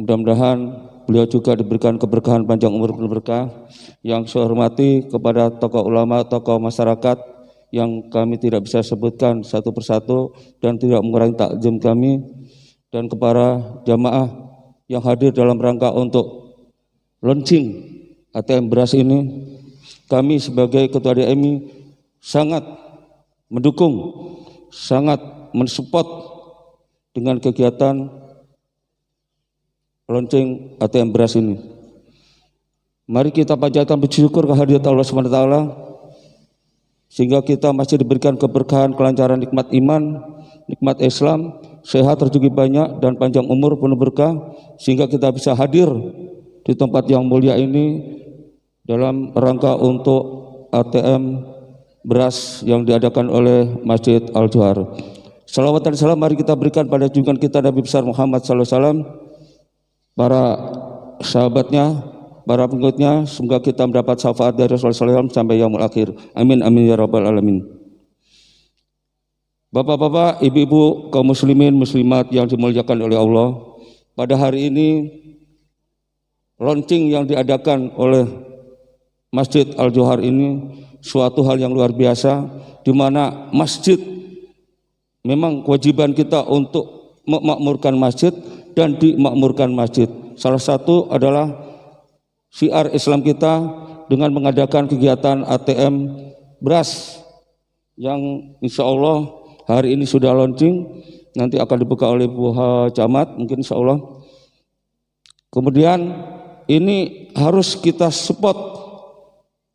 S4: Mudah-mudahan beliau juga diberikan keberkahan panjang umur penuh berkah. Yang saya hormati kepada tokoh ulama, tokoh masyarakat yang kami tidak bisa sebutkan satu persatu dan tidak mengurangi takzim kami, dan kepada jamaah yang hadir dalam rangka untuk launching ATM beras ini. Kami sebagai Ketua DMI sangat mendukung, sangat mensupport dengan kegiatan launching ATM beras ini. Mari kita panjatkan puji syukur kehadirat Allah SWT sehingga kita masih diberikan keberkahan, kelancaran, nikmat iman, nikmat Islam, sehat rezeki banyak dan panjang umur penuh berkah, sehingga kita bisa hadir di tempat yang mulia ini dalam rangka untuk ATM beras yang diadakan oleh Masjid Al-Johar. Salawat dan salam mari kita berikan pada junjungan kita Nabi besar Muhammad SAW, para sahabatnya, para pengikutnya, semoga kita mendapat syafaat dari Rasulullah SAW sampai yaumul akhir. Amin amin ya rabbal alamin. Bapak-bapak, ibu-ibu, kaum muslimin, muslimat yang dimuliakan oleh Allah, pada hari ini launching yang diadakan oleh Masjid Al-Johar ini suatu hal yang luar biasa, di mana masjid memang kewajiban kita untuk memakmurkan masjid dan dimakmurkan masjid. Salah satu adalah syiar Islam kita dengan mengadakan kegiatan ATM beras yang insya Allah hari ini sudah launching, nanti akan dibuka oleh Bu Camat mungkin insya Allah. Kemudian ini harus kita support,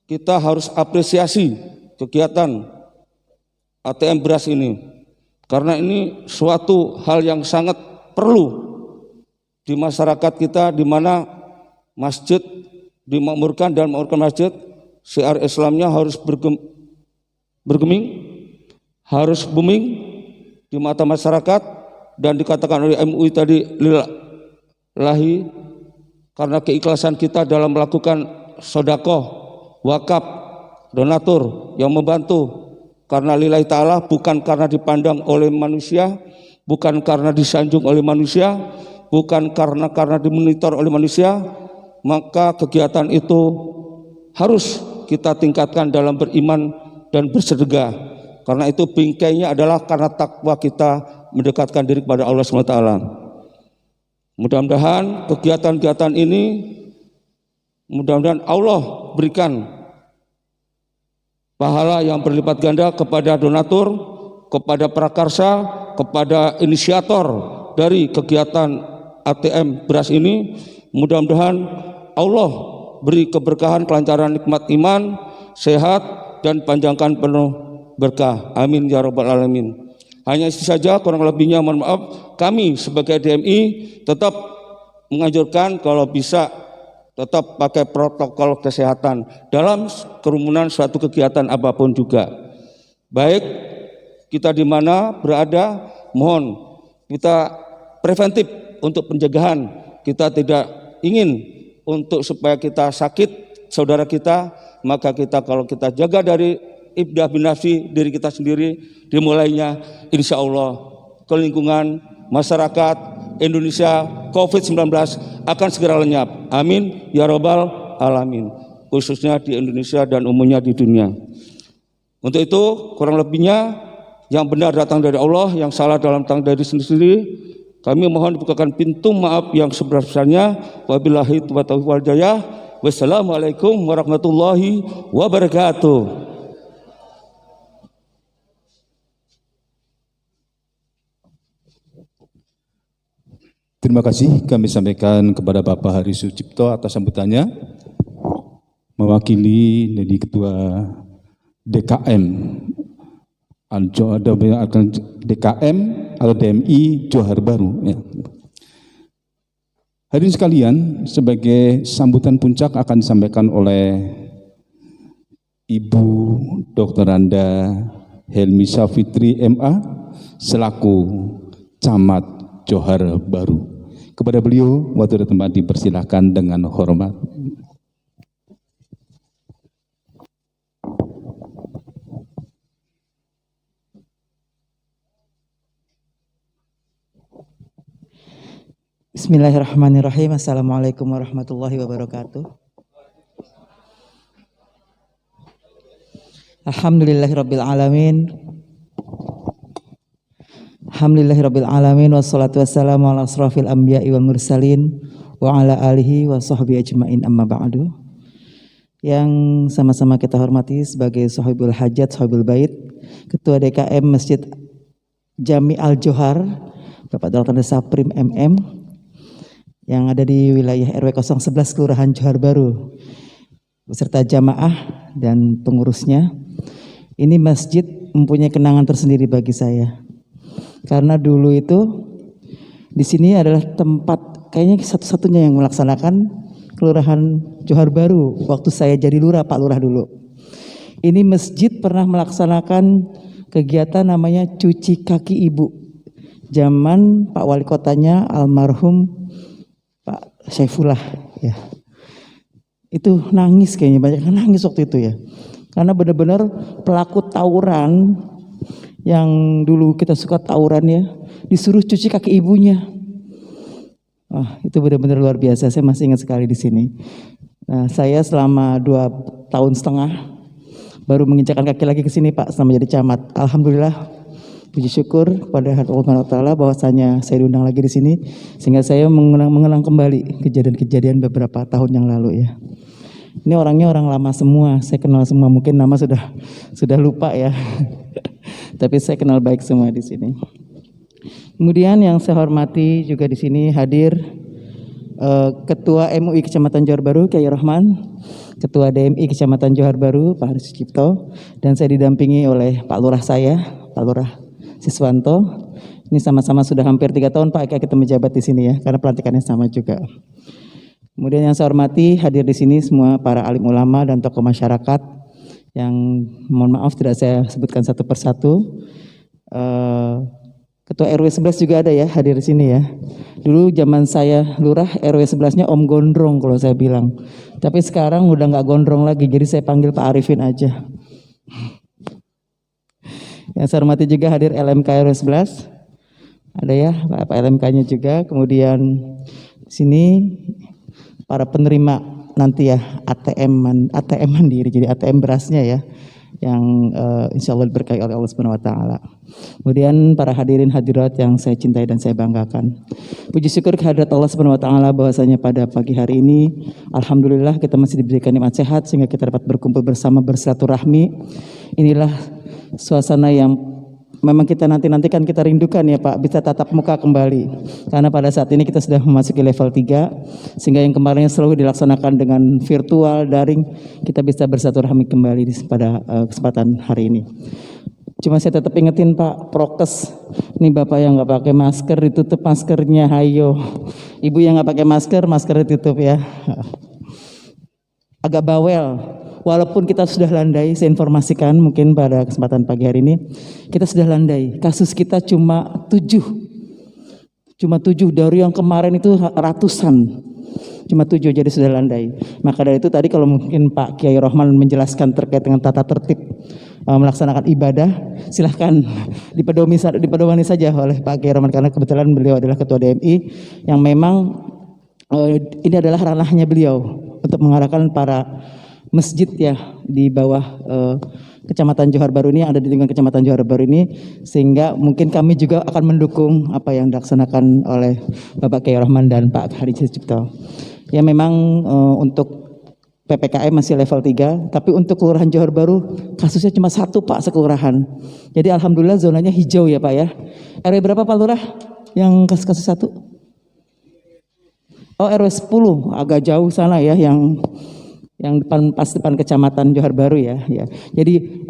S4: kita harus apresiasi kegiatan ATM beras ini, karena ini suatu hal yang sangat perlu di masyarakat kita, di mana masjid dimakmurkan dan memakmurkan masjid, syiar Islamnya harus bergeming, harus booming di mata masyarakat, dan dikatakan oleh MUI tadi lillahi, karena keikhlasan kita dalam melakukan sedekah, wakaf, donatur yang membantu karena lillahi ta'ala, bukan karena dipandang oleh manusia, bukan karena disanjung oleh manusia, bukan karena dimonitor oleh manusia, maka kegiatan itu harus kita tingkatkan dalam beriman dan bersedekah. Karena itu bingkainya adalah karena takwa kita mendekatkan diri kepada Allah SWT. Mudah-mudahan kegiatan-kegiatan ini, mudah-mudahan Allah berikan pahala yang berlipat ganda kepada donatur, kepada prakarsa, kepada inisiator dari kegiatan ATM beras ini. Mudah-mudahan Allah beri keberkahan, kelancaran, nikmat iman, sehat, dan panjangkan penuh berkah. Amin ya rabbal alamin. Hanya itu saja, kurang lebihnya mohon maaf. Kami sebagai DMI tetap menganjurkan kalau bisa tetap pakai protokol kesehatan dalam kerumunan suatu kegiatan apapun juga. Baik kita di mana berada, mohon kita preventif untuk pencegahan. Kita tidak ingin untuk supaya kita sakit saudara kita, maka kita kalau kita jaga dari ibdah binafsi diri kita sendiri, dimulainya insya Allah ke lingkungan masyarakat Indonesia COVID-19 akan segera lenyap. Amin ya rabbal alamin. Khususnya di Indonesia dan umumnya di dunia. Untuk itu kurang lebihnya yang benar datang dari Allah, yang salah dalam datang dari sendiri. Kami mohon dibukakan pintu maaf yang sebesar-besarnya. Wabillahi taufiq wal hidayah. Wassalamualaikum warahmatullahi wabarakatuh.
S1: Terima kasih kami sampaikan kepada Bapak Hari Sucipto atas sambutannya, mewakili dari Ketua DKM DKM atau DMI Johar Baru. Ya. Hadirin sekalian, sebagai sambutan puncak akan disampaikan oleh Ibu Dr. Anda Helmi Syafitri MA selaku Camat Johar Baru. Kepada beliau, waktu dan tempat dipersilahkan dengan hormat.
S5: Bismillahirrahmanirrahim. Assalamualaikum warahmatullahi wabarakatuh. Alhamdulillahirabbil alamin. Alhamdulillahirabbil alamin wassalatu wassalamu ala asrofil anbiya'i wal mursalin wa ala alihi wa sahbihi ajmain amma ba'du. Yang sama-sama kita hormati sebagai sahibul hajat, sahibul bait, Ketua DKM Masjid Jami Al-Johar, Bapak Dr. Saprim MM, yang ada di wilayah RW 011 Kelurahan Johar Baru, beserta jamaah dan pengurusnya. Ini masjid mempunyai kenangan tersendiri bagi saya, karena dulu itu di sini adalah tempat kayaknya satu-satunya yang melaksanakan Kelurahan Johar Baru waktu saya jadi lurah, Pak Lurah dulu. Ini masjid pernah melaksanakan kegiatan namanya cuci kaki ibu. Zaman Pak Wali Kotanya almarhum Pak Syaifullah ya. Itu nangis kayaknya, banyak yang nangis waktu itu ya. Karena benar-benar pelaku tawuran yang dulu kita suka tawuran ya, disuruh cuci kaki ibunya. Itu benar-benar luar biasa, saya masih ingat sekali di sini. Nah, saya selama 2 tahun setengah baru menginjakkan kaki lagi ke sini Pak, selama jadi camat. Alhamdulillah, puji syukur kepada Allah Taala bahwasanya saya diundang lagi di sini, sehingga saya mengenang kembali kejadian-kejadian beberapa tahun yang lalu ya. Ini orangnya orang lama semua, saya kenal semua, mungkin nama sudah lupa ya. Tapi saya kenal baik semua di sini. Kemudian yang saya hormati juga di sini hadir Ketua MUI Kecamatan Johar Baru Kiai Rahman, Ketua DMI Kecamatan Johar Baru Pak Haris Cipto, dan saya didampingi oleh Pak Lurah saya, Pak Lurah Siswanto. Ini sama-sama sudah hampir 3 tahun Pak kita menjabat di sini ya, karena pelantikannya sama juga. Kemudian yang saya hormati hadir di sini semua para alim ulama dan tokoh masyarakat yang mohon maaf tidak saya sebutkan satu persatu. Ketua RW 11 juga ada ya hadir di sini ya. Dulu zaman saya lurah RW 11-nya Om Gondrong kalau saya bilang. Tapi sekarang udah nggak gondrong lagi, jadi saya panggil Pak Arifin aja. Yang saya hormati juga hadir LMK RW 11. Ada ya Pak LMK-nya juga. Kemudian sini para penerima nanti ya ATM mandiri, jadi ATM berasnya ya, yang insya Allah diberkahi oleh Allah Subhanahu Wa Taala. Kemudian para hadirin hadirat yang saya cintai dan saya banggakan, puji syukur kehadirat Allah Subhanahu Wa Taala bahwasanya pada pagi hari ini, alhamdulillah kita masih diberikan nikmat sehat sehingga kita dapat berkumpul bersama bersilaturahmi. Inilah suasana yang memang kita nantikan, kita rindukan ya Pak, bisa tatap muka kembali. Karena pada saat ini kita sudah memasuki level 3, sehingga yang kemarin selalu dilaksanakan dengan virtual, daring, kita bisa bersilaturahmi kembali pada kesempatan hari ini. Cuma saya tetap ingetin Pak, prokes. Ini Bapak yang nggak pakai masker, ditutup maskernya, hayo. Ibu yang nggak pakai masker, masker ditutup ya. Agak bawel. Walaupun kita sudah landai, saya informasikan mungkin pada kesempatan pagi hari ini, kita sudah landai. Kasus kita cuma 7. Cuma 7, dari yang kemarin itu ratusan. Cuma 7, jadi sudah landai. Maka dari itu tadi kalau mungkin Pak Kiai Rahman menjelaskan terkait dengan tata tertib melaksanakan ibadah, silahkan dipedomani saja oleh Pak Kiai Rahman, karena kebetulan beliau adalah Ketua DMI yang memang ini adalah ranahnya beliau untuk mengarahkan para masjid ya di bawah Kecamatan Johar Baru ini, yang ada di lingkungan Kecamatan Johar Baru ini, sehingga mungkin kami juga akan mendukung apa yang dilaksanakan oleh Bapak Kiai Rahman dan Pak Haris Cipto. Ya memang untuk PPKM masih level 3, tapi untuk Kelurahan Johar Baru kasusnya cuma 1 Pak sekelurahan. Jadi alhamdulillah zonanya hijau ya Pak ya. RW berapa Pak Lurah yang kasus 1? Oh RW 10, agak jauh sana ya, yang depan Kecamatan Johar Baru ya. Jadi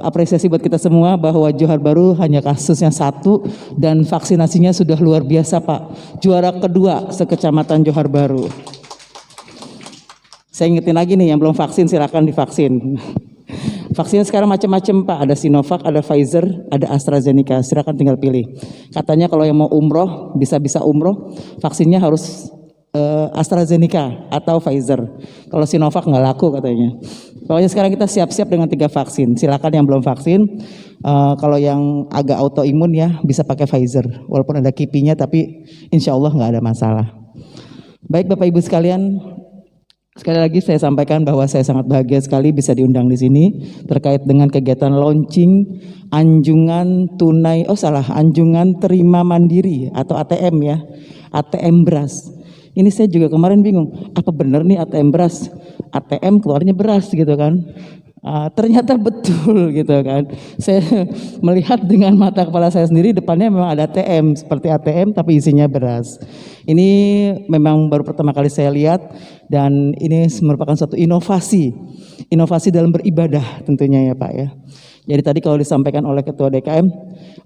S5: apresiasi buat kita semua bahwa Johar Baru hanya kasusnya 1 dan vaksinasinya sudah luar biasa Pak. Juara kedua se-Kecamatan Johar Baru. Saya ingetin lagi nih, yang belum vaksin silakan divaksin. Vaksinnya sekarang macam-macam Pak, ada Sinovac, ada Pfizer, ada AstraZeneca, silakan tinggal pilih. Katanya kalau yang mau umroh, bisa umroh, vaksinnya harus AstraZeneca atau Pfizer. Kalau Sinovac nggak laku katanya. Pokoknya sekarang kita siap-siap dengan 3 vaksin. Silakan yang belum vaksin, kalau yang agak autoimun ya bisa pakai Pfizer. Walaupun ada kipinya tapi insya Allah nggak ada masalah. Baik Bapak Ibu sekalian, sekali lagi saya sampaikan bahwa saya sangat bahagia sekali bisa diundang di sini terkait dengan kegiatan launching anjungan anjungan terima mandiri atau ATM ya, ATM beras. Ini saya juga kemarin bingung, apa benar nih ATM beras? ATM keluarnya beras gitu kan. Ternyata betul gitu kan. Saya melihat dengan mata kepala saya sendiri, depannya memang ada ATM seperti ATM tapi isinya beras. Ini memang baru pertama kali saya lihat dan ini merupakan suatu inovasi dalam beribadah tentunya ya Pak ya. Jadi tadi kalau disampaikan oleh Ketua DKM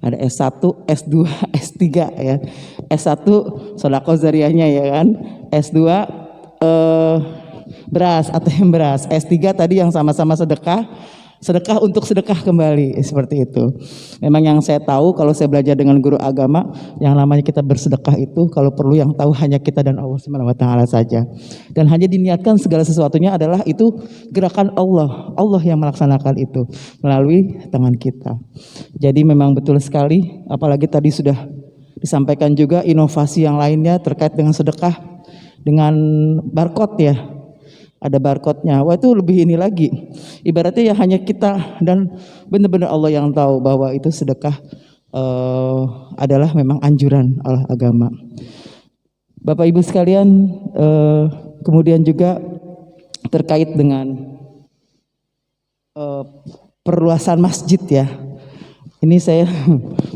S5: ada S1, S2, S3 ya. S1 sedekah zariahnya ya kan. S2 beras, ATM beras. S3 tadi yang sama-sama sedekah untuk sedekah kembali seperti itu. Memang yang saya tahu kalau saya belajar dengan guru agama, yang namanya kita bersedekah itu kalau perlu yang tahu hanya kita dan Allah Subhanahu wa taala saja. Dan hanya diniatkan segala sesuatunya adalah itu gerakan Allah. Allah yang melaksanakan itu melalui tangan kita. Jadi memang betul sekali, apalagi tadi sudah disampaikan juga inovasi yang lainnya terkait dengan sedekah dengan barcode ya. Ada barcode-nya. Wah itu lebih ini lagi. Ibaratnya ya hanya kita dan benar-benar Allah yang tahu bahwa itu sedekah adalah memang anjuran oleh agama. Bapak Ibu sekalian, kemudian juga terkait dengan perluasan masjid ya. Ini saya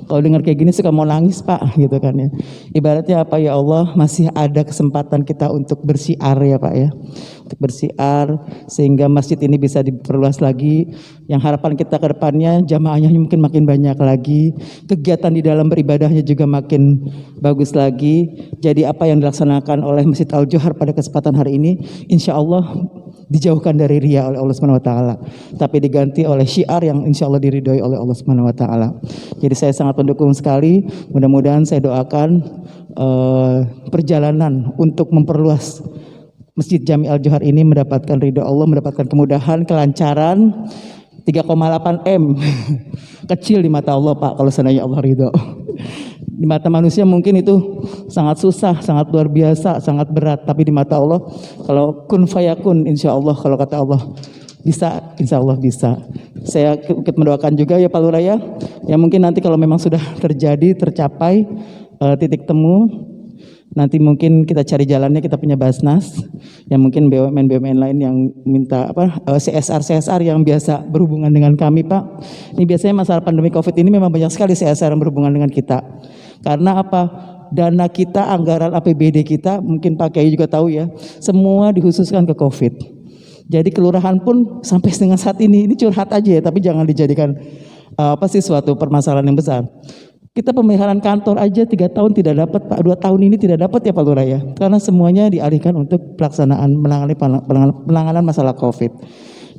S5: kalau dengar kayak gini suka mau nangis Pak gitu kan ya. Ibaratnya apa ya Allah, masih ada kesempatan kita untuk bersiar ya Pak ya. Untuk bersiar sehingga masjid ini bisa diperluas lagi. Yang harapan kita ke depannya jamaahnya mungkin makin banyak lagi. Kegiatan di dalam beribadahnya juga makin bagus lagi. Jadi apa yang dilaksanakan oleh Masjid Al-Johar pada kesempatan hari ini insya Allah dijauhkan dari riya oleh Allah Subhanahu wa taala, tapi diganti oleh syiar yang insya Allah diridhoi oleh Allah Subhanahu wa taala. Jadi saya sangat mendukung sekali. Mudah-mudahan saya doakan perjalanan untuk memperluas Masjid Jami Al-Johar ini mendapatkan ridho Allah, mendapatkan kemudahan, kelancaran. 3,8 M kecil di mata Allah Pak kalau seandainya Allah ridho. Di mata manusia mungkin itu sangat susah, sangat luar biasa, sangat berat. Tapi di mata Allah, kalau kun fayakun, insya Allah, kalau kata Allah bisa, insya Allah bisa. Saya ikut mendoakan juga ya Pak Lurah ya. Ya mungkin nanti kalau memang sudah terjadi, tercapai titik temu, nanti mungkin kita cari jalannya, kita punya Basnas, yang mungkin BUMN lain yang minta CSR yang biasa berhubungan dengan kami Pak. Ini biasanya masalah pandemi COVID ini memang banyak sekali CSR yang berhubungan dengan kita. Karena apa? Dana kita, anggaran APBD kita, mungkin Pak Kiai juga tahu ya, semua dikhususkan ke COVID. Jadi kelurahan pun sampai dengan saat ini curhat aja ya, tapi jangan dijadikan suatu permasalahan yang besar. Kita pemeliharaan kantor aja 3 tahun tidak dapat Pak, 2 tahun ini tidak dapat ya Pak Lurah ya, karena semuanya dialihkan untuk pelaksanaan penanganan masalah COVID.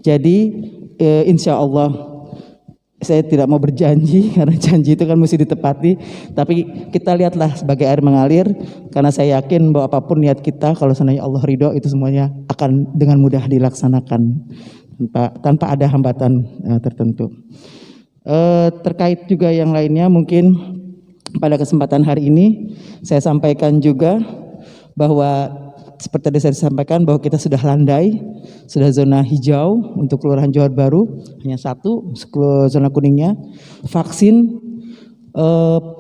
S5: Jadi insya Allah saya tidak mau berjanji karena janji itu kan mesti ditepati, tapi kita lihatlah sebagai air mengalir karena saya yakin bahwa apapun niat kita kalau seandainya Allah ridho itu semuanya akan dengan mudah dilaksanakan tanpa ada hambatan tertentu. Terkait juga yang lainnya mungkin pada kesempatan hari ini saya sampaikan juga bahwa seperti tadi saya sampaikan bahwa kita sudah landai, sudah zona hijau untuk Kelurahan Johar Baru, hanya 1 zona kuningnya. Vaksin,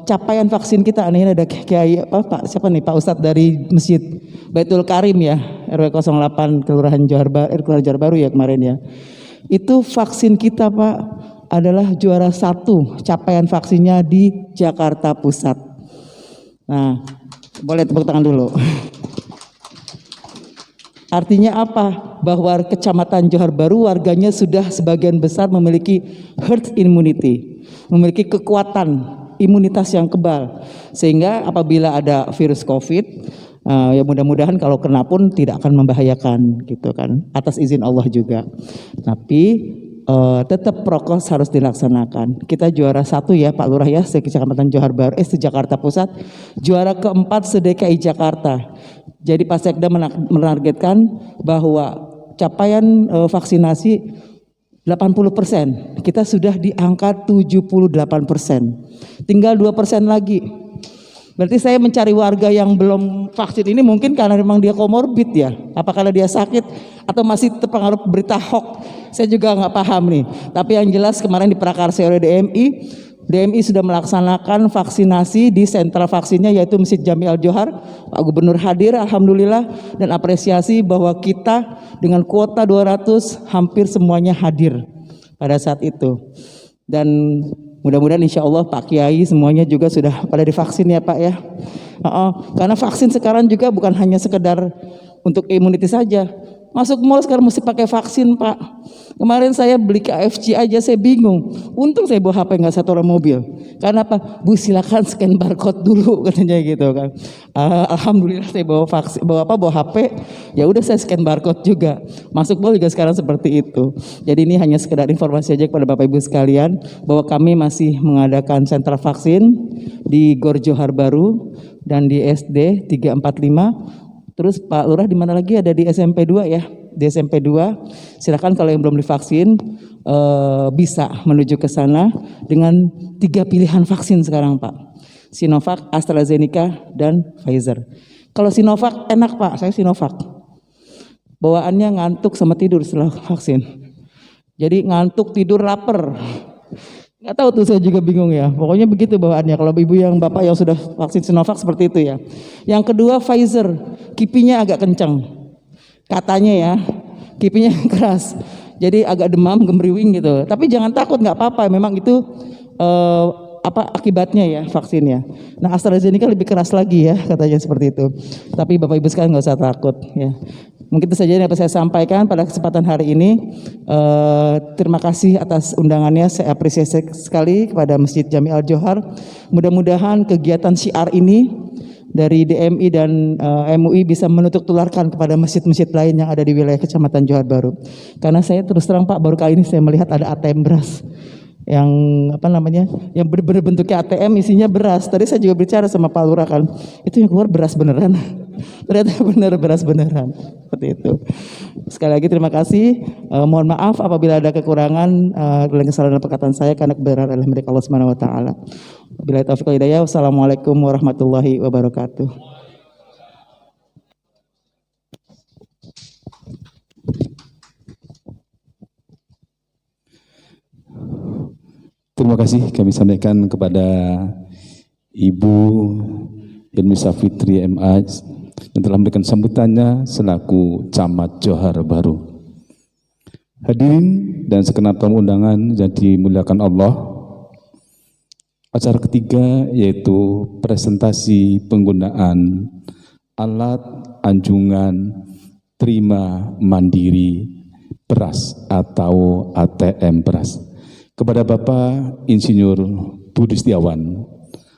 S5: capaian vaksin kita, ini ada Kiai Pak Ustadz dari Masjid Baitul Karim ya, RW 08 Kelurahan Johar Baru ya kemarin ya. Itu vaksin kita Pak adalah juara 1 capaian vaksinnya di Jakarta Pusat. Nah, boleh tepuk tangan dulu. Artinya apa? Bahwa Kecamatan Johar Baru warganya sudah sebagian besar memiliki herd immunity, memiliki kekuatan imunitas yang kebal, sehingga apabila ada virus COVID, ya mudah-mudahan kalau kena pun tidak akan membahayakan gitu kan, atas izin Allah juga. Tapi tetap prokes harus dilaksanakan. Kita juara 1 ya Pak Lurah ya, Kecamatan Johar Baru, Jakarta Pusat, juara keempat se-DKI Jakarta. Jadi Pak Sekda menargetkan bahwa capaian vaksinasi 80%. Kita sudah di angka 78%. Tinggal 2% lagi. Berarti saya mencari warga yang belum vaksin ini mungkin karena memang dia komorbid ya. Apa karena dia sakit atau masih terpengaruh berita hoax? Saya juga nggak paham nih. Tapi yang jelas kemarin diprakarsai oleh DMI sudah melaksanakan vaksinasi di sentra vaksinnya yaitu Masjid Jami Al Johar. Pak Gubernur hadir, alhamdulillah, dan apresiasi bahwa kita dengan kuota 200 hampir semuanya hadir pada saat itu. Dan mudah-mudahan insya Allah Pak Kiai semuanya juga sudah pada divaksin ya Pak ya. Karena vaksin sekarang juga bukan hanya sekedar untuk imunitas saja. Masuk mall sekarang mesti pakai vaksin Pak. Kemarin saya beli KFC aja saya bingung. Untung saya bawa HP nggak satu orang mobil. Karena apa? Bu silakan scan barcode dulu katanya gitu kan. Alhamdulillah saya bawa vaksin, bawa HP. Ya udah saya scan barcode juga. Masuk mall juga sekarang seperti itu. Jadi ini hanya sekedar informasi aja kepada Bapak Ibu sekalian bahwa kami masih mengadakan sentra vaksin di Gor Johar Baru dan di SD 345. Terus Pak Lurah di mana lagi? Ada di SMP 2 ya. Di SMP 2, silakan kalau yang belum divaksin bisa menuju ke sana dengan 3 pilihan vaksin sekarang Pak. Sinovac, AstraZeneca, dan Pfizer. Kalau Sinovac enak Pak, saya Sinovac. Bawaannya ngantuk sama tidur setelah vaksin. Jadi ngantuk, tidur, lapar. Nggak tahu tuh saya juga bingung ya. Pokoknya begitu bawaannya. Kalau ibu yang bapak yang sudah vaksin Sinovac seperti itu ya. Yang kedua Pfizer, kipinya agak kencang. Katanya ya, kipinya keras. Jadi agak demam, gemriwing gitu. Tapi jangan takut, nggak apa-apa. Memang itu akibatnya ya vaksinnya. Nah AstraZeneca lebih keras lagi ya katanya seperti itu. Tapi Bapak Ibu sekalian nggak usah takut ya. Mungkin itu saja yang dapat saya sampaikan pada kesempatan hari ini. Terima kasih atas undangannya. Saya apresiasi sekali kepada Masjid Jami Al Johar. Mudah-mudahan kegiatan syiar ini dari DMI dan MUI bisa menutup tularkan kepada masjid-masjid lain yang ada di wilayah Kecamatan Johar Baru. Karena saya terus terang Pak, baru kali ini saya melihat ada ATM beras yang yang benar-benar bentuknya ATM isinya beras. Tadi saya juga bicara sama Pak Lurah kan, itu yang keluar beras beneran. Ternyata benar beras beneran. Seperti itu. Sekali lagi terima kasih. Mohon maaf apabila ada kekurangan dalam kesalahan perkataan saya karena kebenaran adalah milik Allah Subhanahu wa taala. Wabillahi taufiq wal hidayah. Wassalamualaikum warahmatullahi wabarakatuh.
S1: Terima kasih kami sampaikan kepada Ibu Irmisa Fitri MA yang telah memberikan sambutannya selaku Camat Johar Baru. Hadirin dan segenap tamu undangan yang dimuliakan Allah, acara ketiga yaitu presentasi penggunaan alat anjungan terima mandiri beras atau ATM beras. Kepada Bapak Insinyur Budi Setiawan,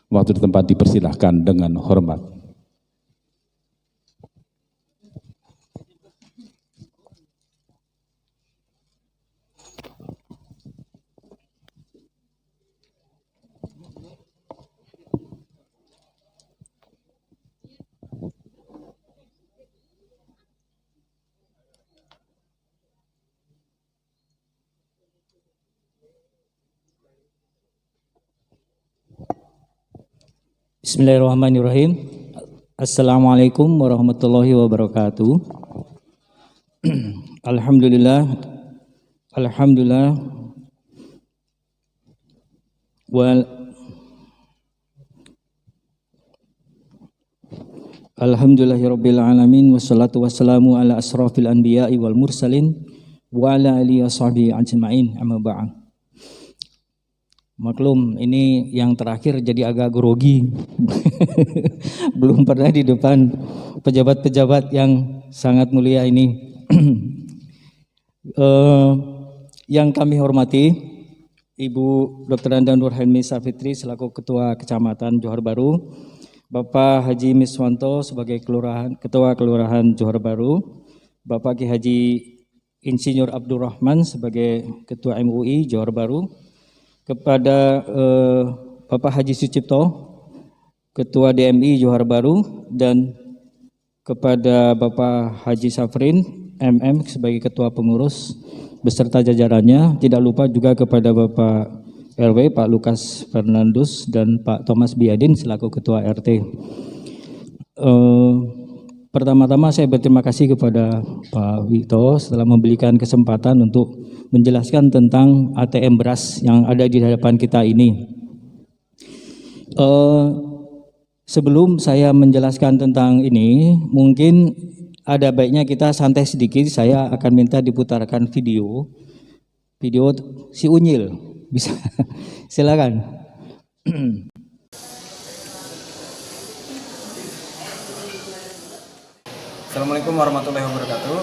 S1: waktu di tempat dipersilahkan dengan hormat.
S6: Bismillahirrahmanirrahim. Assalamualaikum warahmatullahi wabarakatuh. Alhamdulillah. Alhamdulillahirabbil alamin wassalatu wassalamu ala asrafil anbiya'i wal mursalin wa ala alihi washabihi ajmain. Amma ba'd. Maklum, ini yang terakhir jadi agak grogi. Belum pernah di depan pejabat-pejabat yang sangat mulia ini. Yang kami hormati, Ibu Dr. Anda Nurhaini Safitri selaku Ketua Kecamatan Johar Baru, Bapak Haji Miswanto sebagai Ketua Kelurahan Johar Baru, Bapak Ki Haji Insinyur Abdurrahman sebagai Ketua MUI Johar Baru, kepada Bapak Haji Sucipto, Ketua DMI Johar Baru, dan kepada Bapak Haji Safrin, MM sebagai ketua pengurus beserta jajarannya. Tidak lupa juga kepada Bapak RW Pak Lukas Fernandus dan Pak Thomas Biadin selaku ketua RT. Pertama-tama saya berterima kasih kepada Pak Wito setelah memberikan kesempatan untuk menjelaskan tentang ATM beras yang ada di hadapan kita ini. Sebelum saya menjelaskan tentang ini, mungkin ada baiknya kita santai sedikit. Saya akan minta diputarkan video si Unyil. Bisa, silakan.
S7: Assalamualaikum warahmatullahi wabarakatuh.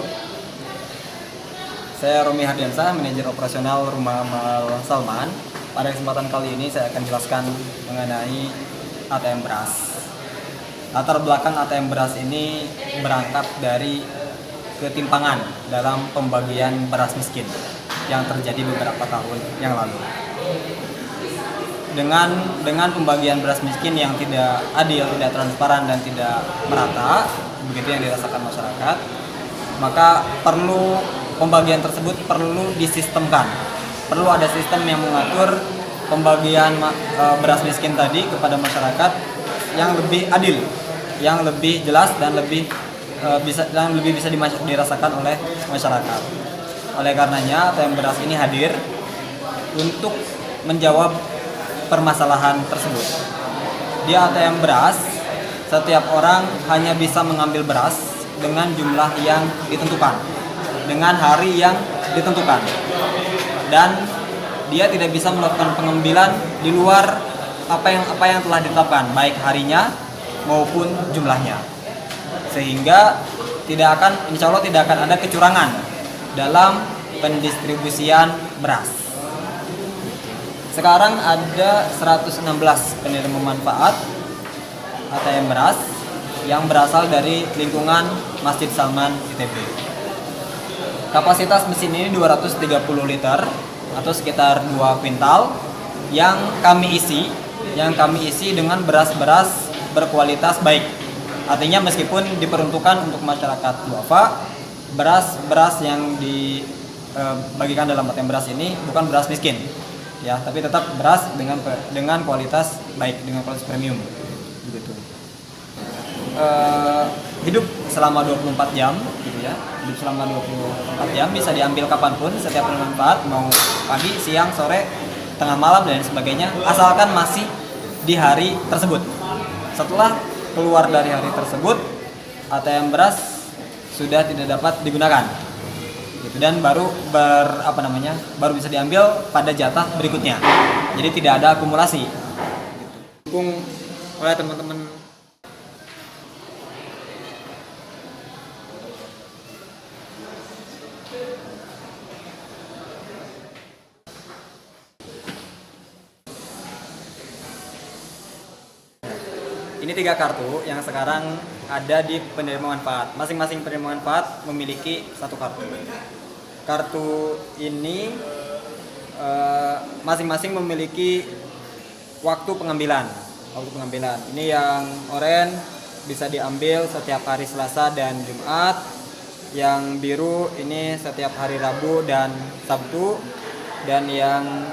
S7: Saya Romi Hardiansah, manajer operasional Rumah Amal Salman. Pada kesempatan kali ini saya akan jelaskan mengenai ATM beras. Latar belakang ATM beras ini berangkat dari ketimpangan dalam pembagian beras miskin yang terjadi beberapa tahun yang lalu. Dengan pembagian beras miskin yang tidak adil, tidak transparan dan tidak merata, begitu yang dirasakan masyarakat, maka pembagian tersebut perlu disistemkan. Perlu ada sistem yang mengatur pembagian beras miskin tadi kepada masyarakat yang lebih adil, yang lebih jelas dan lebih bisa dirasakan oleh masyarakat. Oleh karenanya ATM beras ini hadir untuk menjawab permasalahan tersebut. Di ATM beras, setiap orang hanya bisa mengambil beras dengan jumlah yang ditentukan, dengan hari yang ditentukan, dan dia tidak bisa melakukan pengambilan di luar apa yang telah ditetapkan, baik harinya maupun jumlahnya. Sehingga insya Allah tidak akan ada kecurangan dalam pendistribusian beras. Sekarang ada 116 penerima manfaat ATM beras yang berasal dari lingkungan Masjid Salman ITB. Kapasitas mesin ini 230 liter atau sekitar 2 kuintal yang kami isi dengan beras-beras berkualitas baik. Artinya meskipun diperuntukkan untuk masyarakat duafa, beras yang dibagikan dalam ATM beras ini bukan beras miskin. Ya, tapi tetap beras dengan kualitas baik, dengan kualitas premium begitu. Hidup selama 24 jam gitu ya. Hidup selama 24 jam bisa diambil kapanpun, setiap bermanfaat, mau pagi, siang, sore, tengah malam dan sebagainya, asalkan masih di hari tersebut. Setelah keluar dari hari tersebut, ATM beras sudah tidak dapat digunakan. Gitu, dan baru bisa diambil pada jatah berikutnya. Jadi tidak ada akumulasi. Dukung oleh teman-teman. Ini 3 kartu yang sekarang ada di penerima manfaat. Masing-masing penerima manfaat memiliki 1 kartu. Kartu ini masing-masing memiliki waktu pengambilan. Ini yang oranye bisa diambil setiap hari Selasa dan Jumat. Yang biru ini setiap hari Rabu dan Sabtu. Dan yang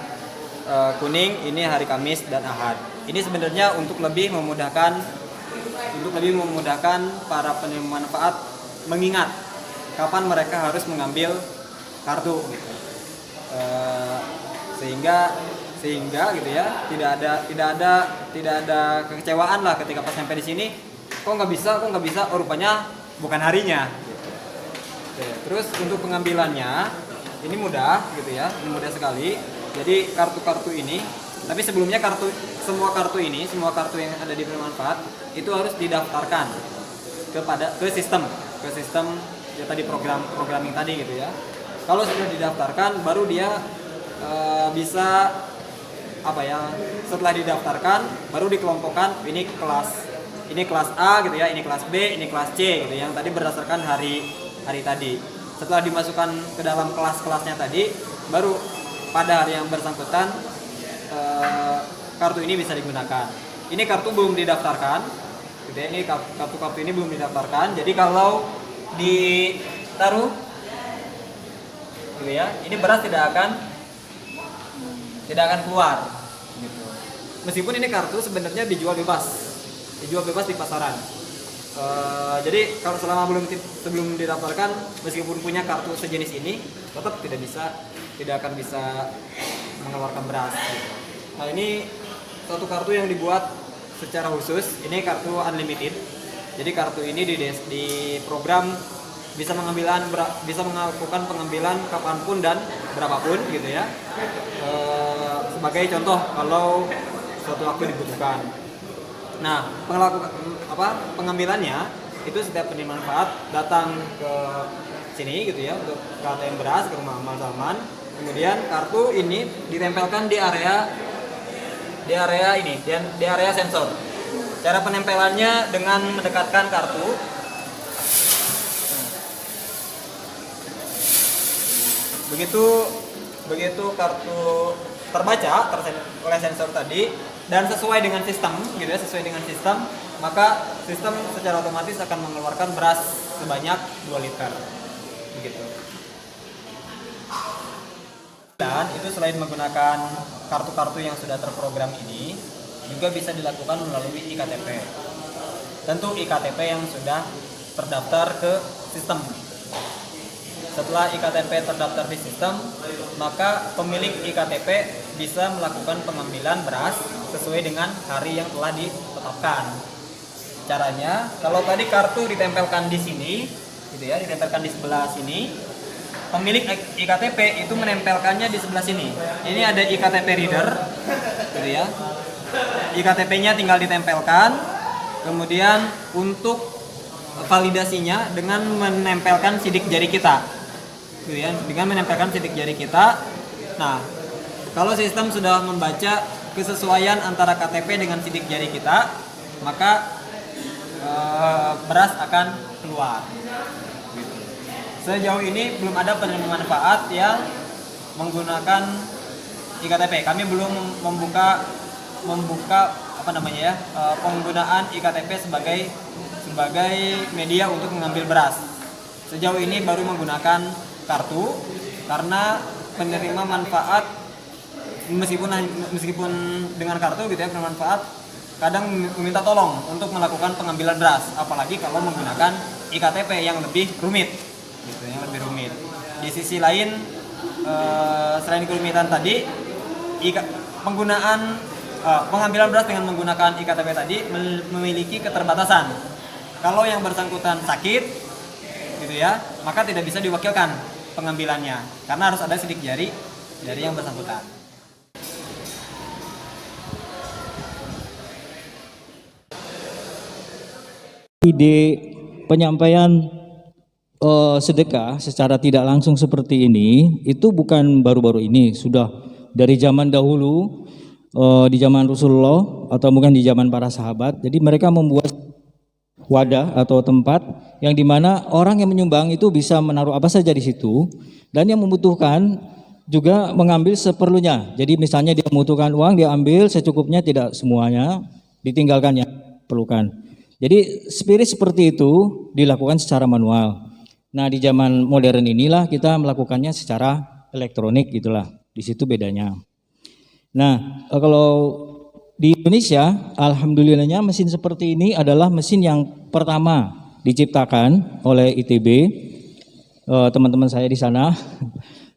S7: kuning ini hari Kamis dan Ahad. Ini sebenarnya untuk lebih memudahkan para penerima manfaat mengingat kapan mereka harus mengambil kartu gitu. Sehingga gitu ya, tidak ada kekecewaan lah ketika pas sampai di sini kok nggak bisa, oh rupanya bukan harinya gitu. Terus untuk pengambilannya ini mudah gitu ya, mudah sekali. Jadi kartu-kartu ini, tapi sebelumnya semua kartu yang ada di bermanfaat itu harus didaftarkan ke sistem ya tadi programming tadi gitu ya. Kalau sudah didaftarkan baru dia bisa setelah didaftarkan baru dikelompokkan ini kelas A gitu ya, ini kelas B, ini kelas C gitu yang tadi berdasarkan hari tadi. Setelah dimasukkan ke dalam kelas-kelasnya tadi baru pada hari yang bersangkutan kartu ini bisa digunakan. Ini kartu belum didaftarkan gitu ya, ini kartu ini belum didaftarkan. Jadi kalau ditaruh gitu ya, ini beras tidak akan keluar gitu. Meskipun ini kartu sebenarnya dijual bebas di pasaran. Jadi kalau sebelum didaftarkan, meskipun punya kartu sejenis ini, tetap tidak akan bisa mengeluarkan beras gitu. Nah, ini satu kartu yang dibuat secara khusus, ini kartu unlimited. Jadi kartu ini di program bisa melakukan pengambilan kapanpun dan berapapun gitu ya. Sebagai contoh kalau suatu waktu dibutuhkan. Nah, pengambilannya itu setiap penerima manfaat datang ke sini gitu ya, untuk ke ATM beras, ke rumah amal Salman. Kemudian kartu ini ditempelkan di area sensor. Cara penempelannya dengan mendekatkan kartu. Begitu kartu terbaca oleh sensor tadi dan sesuai dengan sistem gitu ya, maka sistem secara otomatis akan mengeluarkan beras sebanyak 2 liter begitu. Dan itu selain menggunakan kartu-kartu yang sudah terprogram ini, juga bisa dilakukan melalui iktp. Tentu iktp yang sudah terdaftar ke sistem. Setelah iktp terdaftar di sistem, maka pemilik iktp bisa melakukan pengambilan beras sesuai dengan hari yang telah ditetapkan. Caranya, kalau tadi kartu ditempelkan di sini, gitu ya, ditempelkan di sebelah sini, pemilik iktp itu menempelkannya di sebelah sini. Ini ada iktp reader, gitu ya. iktp-nya tinggal ditempelkan, kemudian untuk validasinya dengan menempelkan sidik jari kita, gitu ya, dengan menempelkan sidik jari kita. Nah, kalau sistem sudah membaca kesesuaian antara KTP dengan sidik jari kita, maka beras akan keluar. Gitu. Sejauh ini belum ada penerima manfaat yang menggunakan iktp. Kami belum membuka penggunaan iktp sebagai media untuk mengambil beras. Sejauh ini baru menggunakan kartu, karena penerima manfaat meskipun dengan kartu gitu ya, penerima manfaat kadang meminta tolong untuk melakukan pengambilan beras, apalagi kalau menggunakan iktp yang lebih rumit gitu, Di sisi lain, selain kerumitan tadi, pengambilan beras dengan menggunakan iktp tadi memiliki keterbatasan. Kalau yang bersangkutan sakit gitu ya, maka tidak bisa diwakilkan pengambilannya, karena harus ada sidik jari dari yang bersangkutan.
S6: Ide penyampaian sedekah secara tidak langsung seperti ini itu bukan baru-baru ini, sudah dari zaman dahulu, di zaman Rasulullah atau mungkin di zaman para sahabat. Jadi mereka membuat wadah atau tempat yang dimana orang yang menyumbang itu bisa menaruh apa saja di situ, dan yang membutuhkan juga mengambil seperlunya. Jadi misalnya dia membutuhkan uang, dia ambil secukupnya, tidak semuanya, ditinggalkan yang perlukan. Jadi spirit seperti itu dilakukan secara manual. Nah, di zaman modern inilah kita melakukannya secara elektronik gitulah. Di situ bedanya. Nah, kalau di Indonesia, alhamdulillahnya mesin seperti ini adalah mesin yang pertama diciptakan oleh ITB, teman-teman saya di sana.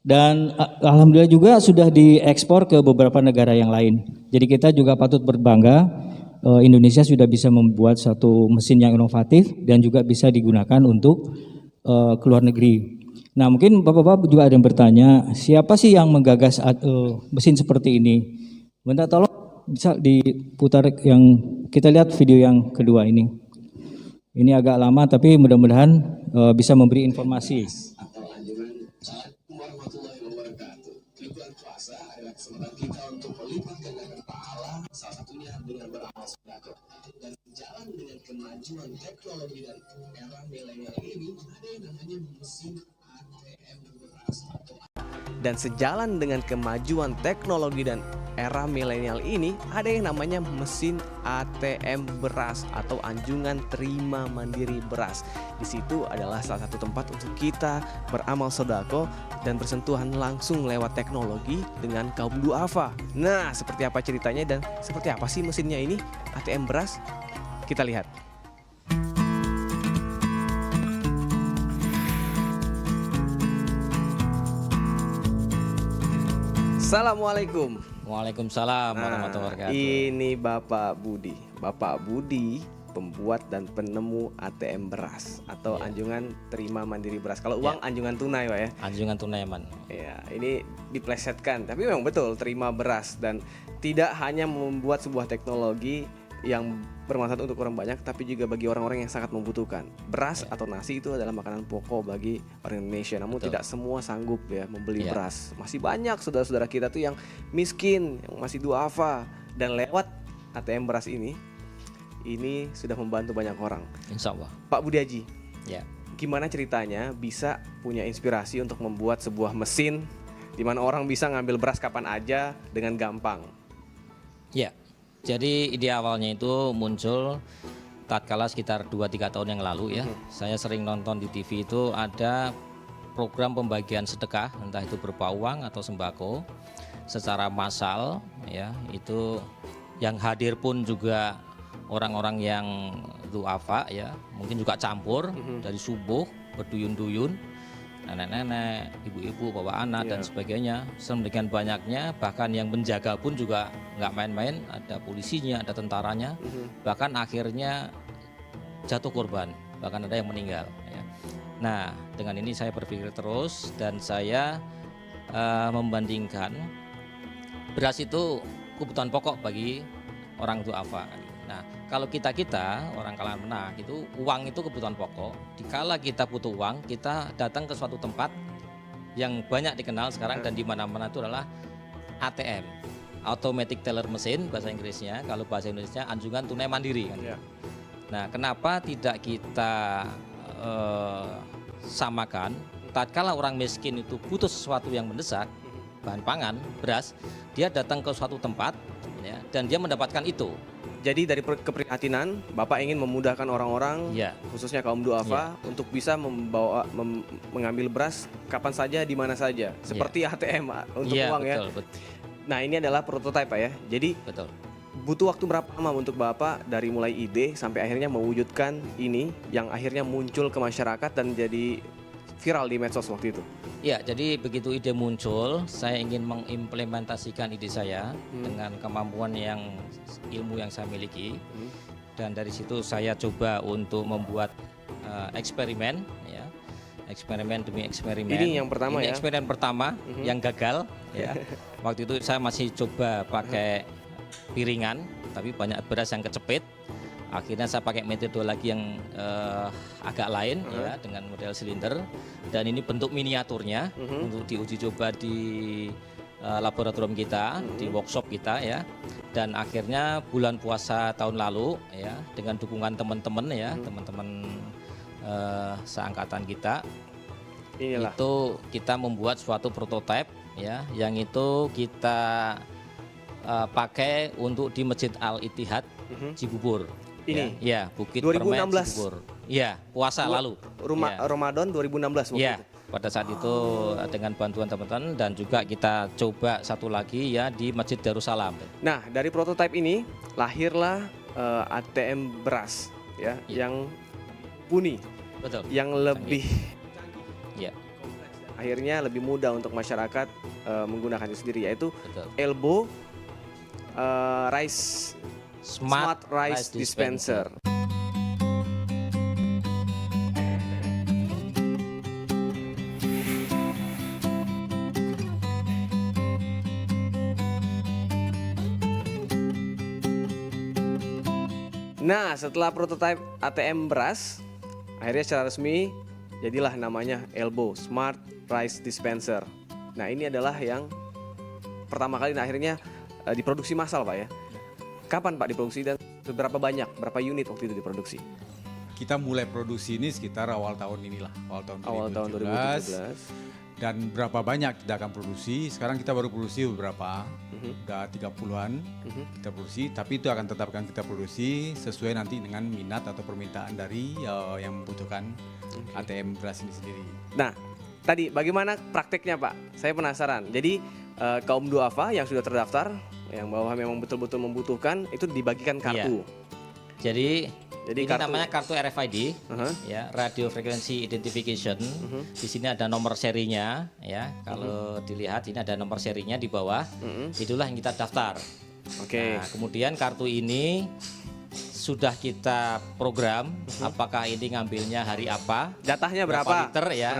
S6: Dan alhamdulillah juga sudah diekspor ke beberapa negara yang lain. Jadi kita juga patut berbangga, Indonesia sudah bisa membuat satu mesin yang inovatif dan juga bisa digunakan untuk ke luar negeri. Nah, mungkin Bapak-Bapak juga ada yang bertanya, siapa sih yang menggagas mesin seperti ini? Minta tolong bisa diputar yang kita lihat video yang kedua ini. Ini agak lama tapi mudah-mudahan bisa memberi informasi. Salah satunya dengan beramal sedekah. Dan sejalan dengan kemajuan teknologi dan era milenial ini, ada yang namanya mesin ATM beras. Dan sejalan dengan kemajuan teknologi dan
S8: era milenial ini ada yang namanya mesin ATM beras atau anjungan terima mandiri beras. Di situ adalah salah satu tempat untuk kita beramal sodako dan bersentuhan langsung lewat teknologi dengan kaum duafa. Nah, seperti apa ceritanya dan seperti apa sih mesinnya ini ATM beras? Kita lihat. Assalamualaikum.
S3: Waalaikumsalam warahmatullahi wabarakatuh.
S8: Ini Bapak Budi. Bapak Budi pembuat dan penemu ATM beras atau anjungan terima mandiri beras. Kalau uang anjungan tunai, Pak ya.
S3: Anjungan tunai, Man.
S8: Ya, ini diplesetkan, tapi memang betul terima beras dan tidak hanya membuat sebuah teknologi yang bermanfaat untuk orang banyak, tapi juga bagi orang-orang yang sangat membutuhkan. Beras atau nasi itu adalah makanan pokok bagi orang Indonesia. Namun tidak semua sanggup ya membeli beras. Masih banyak saudara-saudara kita tuh yang miskin, yang masih duafa, dan lewat ATM beras ini sudah membantu banyak orang.
S3: Insya Allah.
S8: Pak Budi Haji,
S3: Ya.
S8: gimana ceritanya bisa punya inspirasi untuk membuat sebuah mesin di mana orang bisa ngambil beras kapan aja dengan gampang?
S3: Ya. Jadi ide awalnya itu muncul tatkala sekitar 2-3 tahun yang lalu ya. Saya sering nonton di TV itu ada program pembagian sedekah, entah itu berupa uang atau sembako secara massal ya. Itu yang hadir pun juga orang-orang yang duafa ya, mungkin juga campur dari subuh berduyun-duyun, nenek-nenek, ibu-ibu, bawa anak dan sebagainya. Sedemikian banyaknya, bahkan yang menjaga pun juga nggak main-main, ada polisinya, ada tentaranya, bahkan akhirnya jatuh korban, bahkan ada yang meninggal ya. Nah, dengan ini saya berpikir terus dan saya membandingkan beras itu kebutuhan pokok bagi orang duafa. Nah, kalau kita orang kalangan menengah itu uang itu kebutuhan pokok. Dikala kita butuh uang, kita datang ke suatu tempat yang banyak dikenal sekarang dan di mana-mana itu adalah ATM, Automatic Teller Machine bahasa Inggrisnya. Kalau bahasa Indonesia anjungan tunai mandiri kan. Nah, kenapa tidak kita samakan? Tatkala orang miskin itu butuh sesuatu yang mendesak, bahan pangan, beras, dia datang ke suatu tempat ya, dan dia mendapatkan itu.
S8: Jadi dari keprihatinan, Bapak ingin memudahkan orang-orang, khususnya kaum duafa, untuk bisa mengambil beras kapan saja, di mana saja, seperti ATM untuk uang
S3: betul.
S8: Nah, ini adalah prototipe, Pak ya. Jadi butuh waktu berapa lama untuk Bapak dari mulai ide sampai akhirnya mewujudkan ini yang akhirnya muncul ke masyarakat dan jadi viral di medsos waktu itu?
S3: Ya, jadi begitu ide muncul, saya ingin mengimplementasikan ide saya dengan kemampuan ilmu yang saya miliki, dan dari situ saya coba untuk membuat eksperimen, ya, eksperimen demi eksperimen.
S8: Ini yang pertama
S3: ini
S8: ya?
S3: Eksperimen pertama yang gagal, ya. Waktu itu saya masih coba pakai piringan, tapi banyak beras yang kecepit. Akhirnya saya pakai metode lagi yang agak lain ya, dengan model silinder, dan ini bentuk miniaturnya untuk diuji coba di laboratorium kita, di workshop kita ya. Dan akhirnya bulan puasa tahun lalu ya, dengan dukungan teman-teman ya, teman-teman seangkatan kita, itu kita membuat suatu prototipe ya, yang itu kita pakai untuk di Masjid Al-Ittihad Cibubur.
S8: Ini
S3: ya, Bukit
S8: 2016.
S3: Permen Cibubur. Ya, puasa lalu.
S8: Ramadan 2016 waktu itu.
S3: Pada saat itu dengan bantuan teman-teman, dan juga kita coba satu lagi ya di Masjid Darussalam.
S8: Nah, dari prototipe ini lahirlah ATM beras ya, yang puni.
S3: Betul.
S8: Yang lebih
S3: kompleks,
S8: akhirnya lebih mudah untuk masyarakat menggunakan itu sendiri, yaitu Elbow Rice Smart Rice Dispenser. Nah, setelah prototipe ATM beras, akhirnya secara resmi jadilah namanya Elbow Smart Rice Dispenser. Nah, ini adalah yang pertama kali akhirnya diproduksi massal, Pak ya. Kapan Pak diproduksi dan berapa banyak, berapa unit waktu itu diproduksi?
S9: Kita mulai produksi ini sekitar awal tahun inilah, awal tahun 2017. dan berapa banyak kita akan produksi. Sekarang kita baru produksi beberapa, udah 30-an kita produksi, tapi itu akan tetapkan kita produksi sesuai nanti dengan minat atau permintaan dari yang membutuhkan ATM beras ini sendiri.
S8: Nah, tadi bagaimana prakteknya Pak? Saya penasaran. Jadi kaum duafa yang sudah terdaftar, yang bahwa memang betul-betul membutuhkan, itu dibagikan kartu.
S3: Jadi ini
S8: kartu,
S3: namanya kartu RFID, ya, Radio Frequency Identification. Di sini ada nomor serinya, ya. Kalau dilihat ini ada nomor serinya di bawah. Itulah yang kita daftar.
S8: Oke.
S3: Nah, kemudian kartu ini sudah kita program. Apakah ini ngambilnya hari apa?
S8: Jatahnya berapa?
S3: Liter ya.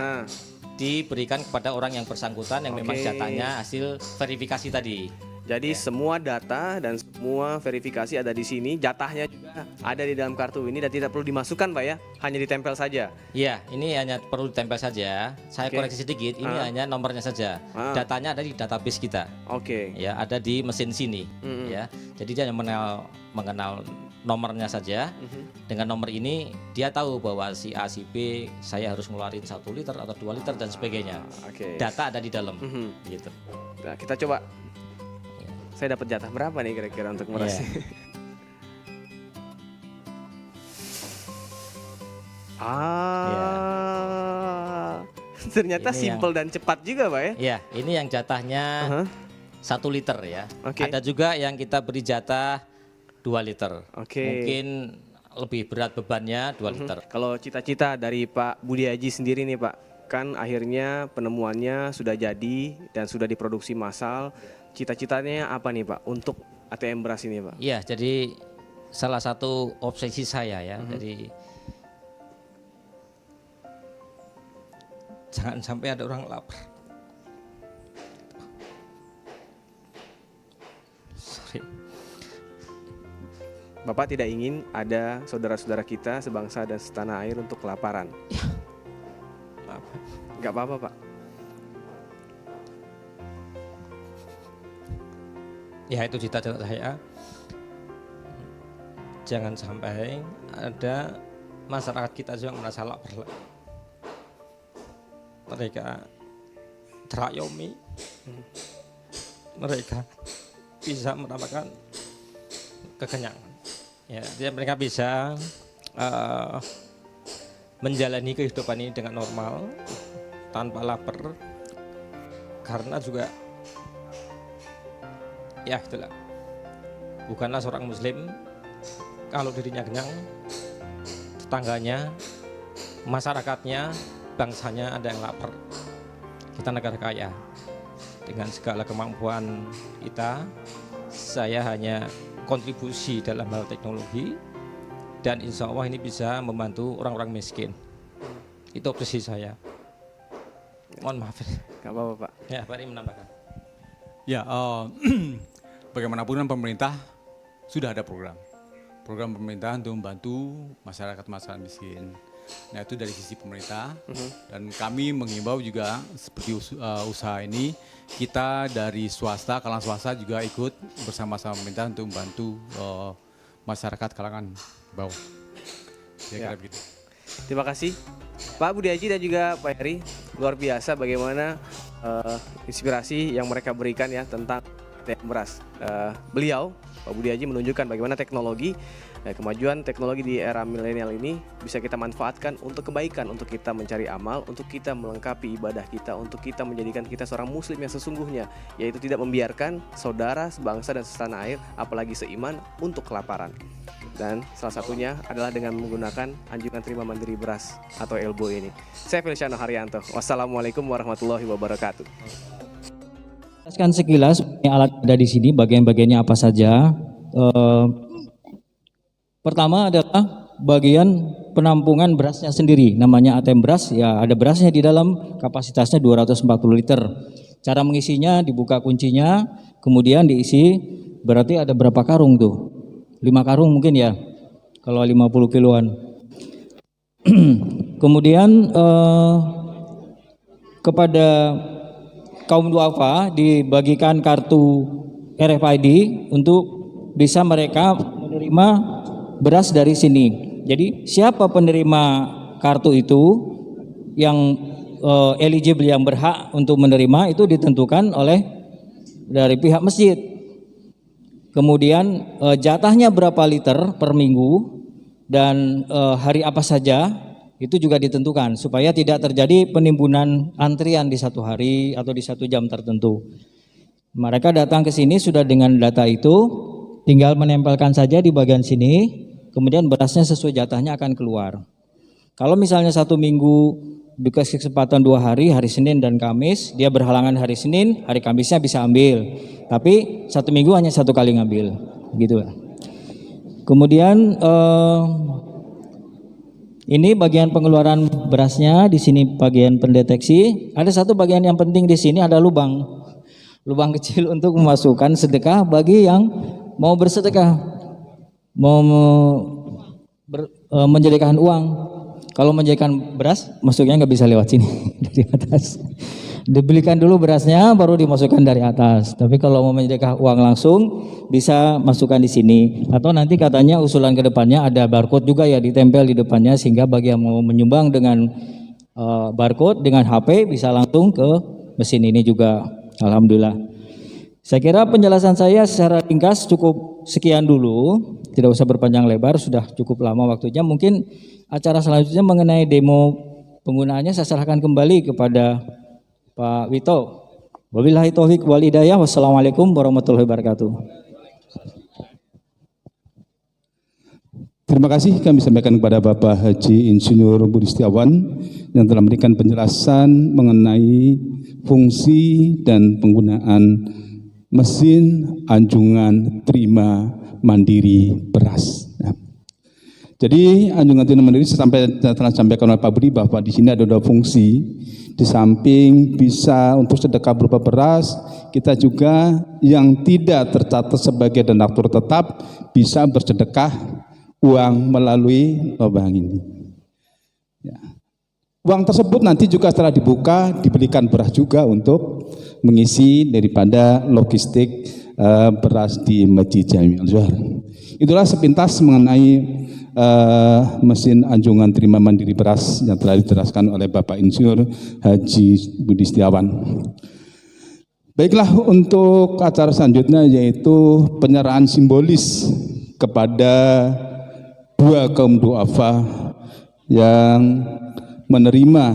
S3: Diberikan kepada orang yang bersangkutan yang memang jatahnya hasil verifikasi tadi.
S8: Jadi semua data dan semua verifikasi ada di sini, jatahnya juga ada di dalam kartu ini dan tidak perlu dimasukkan Pak ya, hanya ditempel saja.
S3: Iya, ini hanya perlu ditempel saja. Saya koreksi sedikit, ini hanya nomornya saja. Datanya ada di database kita. Ya, ada di mesin sini. Ya, jadi dia hanya mengenal nomornya saja. Dengan nomor ini dia tahu bahwa si A, si B, saya harus ngeluarin 1 liter atau 2 liter dan sebagainya. Data ada di dalam. Gitu.
S8: Nah, kita coba. Saya dapat jatah berapa nih kira-kira untuk merasi? Ternyata
S3: ini
S8: simple dan cepat juga Pak ya?
S3: Iya, ini yang jatahnya 1 liter ya. Ada juga yang kita beri jatah 2 liter. Mungkin lebih berat bebannya 2 liter.
S8: Kalau cita-cita dari Pak Budi Haji sendiri nih Pak, kan akhirnya penemuannya sudah jadi dan sudah diproduksi massal. Cita-citanya apa nih Pak untuk ATM beras ini Pak?
S3: Iya, jadi salah satu obsesi saya ya, jadi jangan sampai ada orang lapar. Sorry.
S8: Bapak tidak ingin ada saudara-saudara kita sebangsa dan setanah air untuk kelaparan?
S3: Ya. Maaf.
S8: Gak apa-apa Pak.
S3: Ya, itu cita-cita saya. Jangan sampai ada masyarakat kita juga merasa lapar. Mereka terayomi, mereka bisa mendapatkan kekenyangan. Ya, jadi mereka bisa menjalani kehidupan ini dengan normal, tanpa lapar, karena juga ya itulah, bukanlah seorang muslim kalau dirinya kenyang, tetangganya, masyarakatnya, bangsanya ada yang lapar. Kita negara kaya, dengan segala kemampuan kita, saya hanya kontribusi dalam hal teknologi dan insya Allah ini bisa membantu orang-orang miskin. Itu obsesi saya. Mohon maaf.
S8: Gak apa-apa Pak.
S3: Ya, Pak Eri menambahkan.
S9: Ya, bagaimanapun kan pemerintah sudah ada program pemerintah untuk membantu masyarakat miskin. Nah, itu dari sisi pemerintah dan kami mengimbau juga seperti usaha ini kita dari swasta, kalangan swasta juga ikut bersama-sama pemerintah untuk membantu masyarakat kalangan bawah. Kira-kira begitu.
S8: Terima kasih Pak Budi Haji dan juga Pak Heri, luar biasa bagaimana inspirasi yang mereka berikan ya tentang ATM beras. Beliau Pak Budi Haji menunjukkan bagaimana teknologi, kemajuan teknologi di era milenial ini bisa kita manfaatkan untuk kebaikan, untuk kita mencari amal, untuk kita melengkapi ibadah kita, untuk kita menjadikan kita seorang muslim yang sesungguhnya, yaitu tidak membiarkan saudara sebangsa dan setanah air, apalagi seiman, untuk kelaparan. Dan salah satunya adalah dengan menggunakan anjungan terima mandiri beras atau ELBO ini. Saya Feliciano Haryanto. Wassalamualaikum warahmatullahi wabarakatuh.
S6: Jelaskan sekilas alat ada di sini, bagian-bagiannya apa saja. Pertama adalah bagian penampungan berasnya sendiri, namanya ATM beras. Ya, ada berasnya di dalam, kapasitasnya 240 liter. Cara mengisinya, dibuka kuncinya, kemudian diisi. Berarti ada berapa karung tuh? 5 karung mungkin ya, kalau 50 kiloan. Kemudian kepada kaum duafa dibagikan kartu RFID untuk bisa mereka menerima beras dari sini. Jadi siapa penerima kartu itu yang eligible yang berhak untuk menerima itu ditentukan oleh dari pihak masjid. Kemudian jatahnya berapa liter per minggu dan hari apa saja itu juga ditentukan supaya tidak terjadi penimbunan antrian di satu hari atau di satu jam tertentu. Mereka datang ke sini sudah dengan data itu, tinggal menempelkan saja di bagian sini, kemudian berasnya sesuai jatahnya akan keluar. Kalau misalnya satu minggu dikasih kesempatan 2 hari, hari Senin dan Kamis, dia berhalangan hari Senin, hari Kamisnya bisa ambil. Tapi satu minggu hanya 1 kali ngambil, gitu. Kemudian ini bagian pengeluaran berasnya, di sini bagian pendeteksi. Ada satu bagian yang penting di sini, ada lubang kecil untuk memasukkan sedekah bagi yang mau bersedekah, mau menjadikan uang. Kalau menjadikan beras, masuknya nggak bisa lewat sini dari atas. Dibelikan dulu berasnya, baru dimasukkan dari atas. Tapi kalau mau menyedekah uang langsung, bisa masukkan di sini. Atau nanti katanya usulan ke depannya ada barcode juga ya ditempel di depannya, sehingga bagi yang mau menyumbang dengan barcode dengan HP bisa langsung ke mesin ini juga. Alhamdulillah. Saya kira penjelasan saya secara ringkas cukup sekian dulu. Tidak usah berpanjang lebar, sudah cukup lama waktunya. Mungkin acara selanjutnya mengenai demo penggunaannya saya serahkan kembali kepada Pak Wito. Wabillahi taufiq wal hidayah. Wassalamualaikum warahmatullahi wabarakatuh.
S1: Terima kasih kami sampaikan kepada Bapak Haji Insinyur Budi Setiawan yang telah memberikan penjelasan mengenai fungsi dan penggunaan mesin anjungan terima mandiri beras. Jadi anjungan terima mandiri telah disampaikan oleh Pak Budi bahwa di sini ada 2 fungsi. Di samping bisa untuk sedekah berupa beras, kita juga yang tidak tercatat sebagai donatur tetap bisa bersedekah uang melalui bank ini. Ya. Uang tersebut nanti juga setelah dibuka dibelikan beras juga untuk mengisi daripada logistik beras di Masjid Jami'ul Zuhar. Itulah sepintas mengenai mesin anjungan terima mandiri beras yang telah dijelaskan oleh Bapak Insinyur Haji Budi Setiawan. Baiklah, untuk acara selanjutnya yaitu penyerahan simbolis kepada 2 kaum duafa yang menerima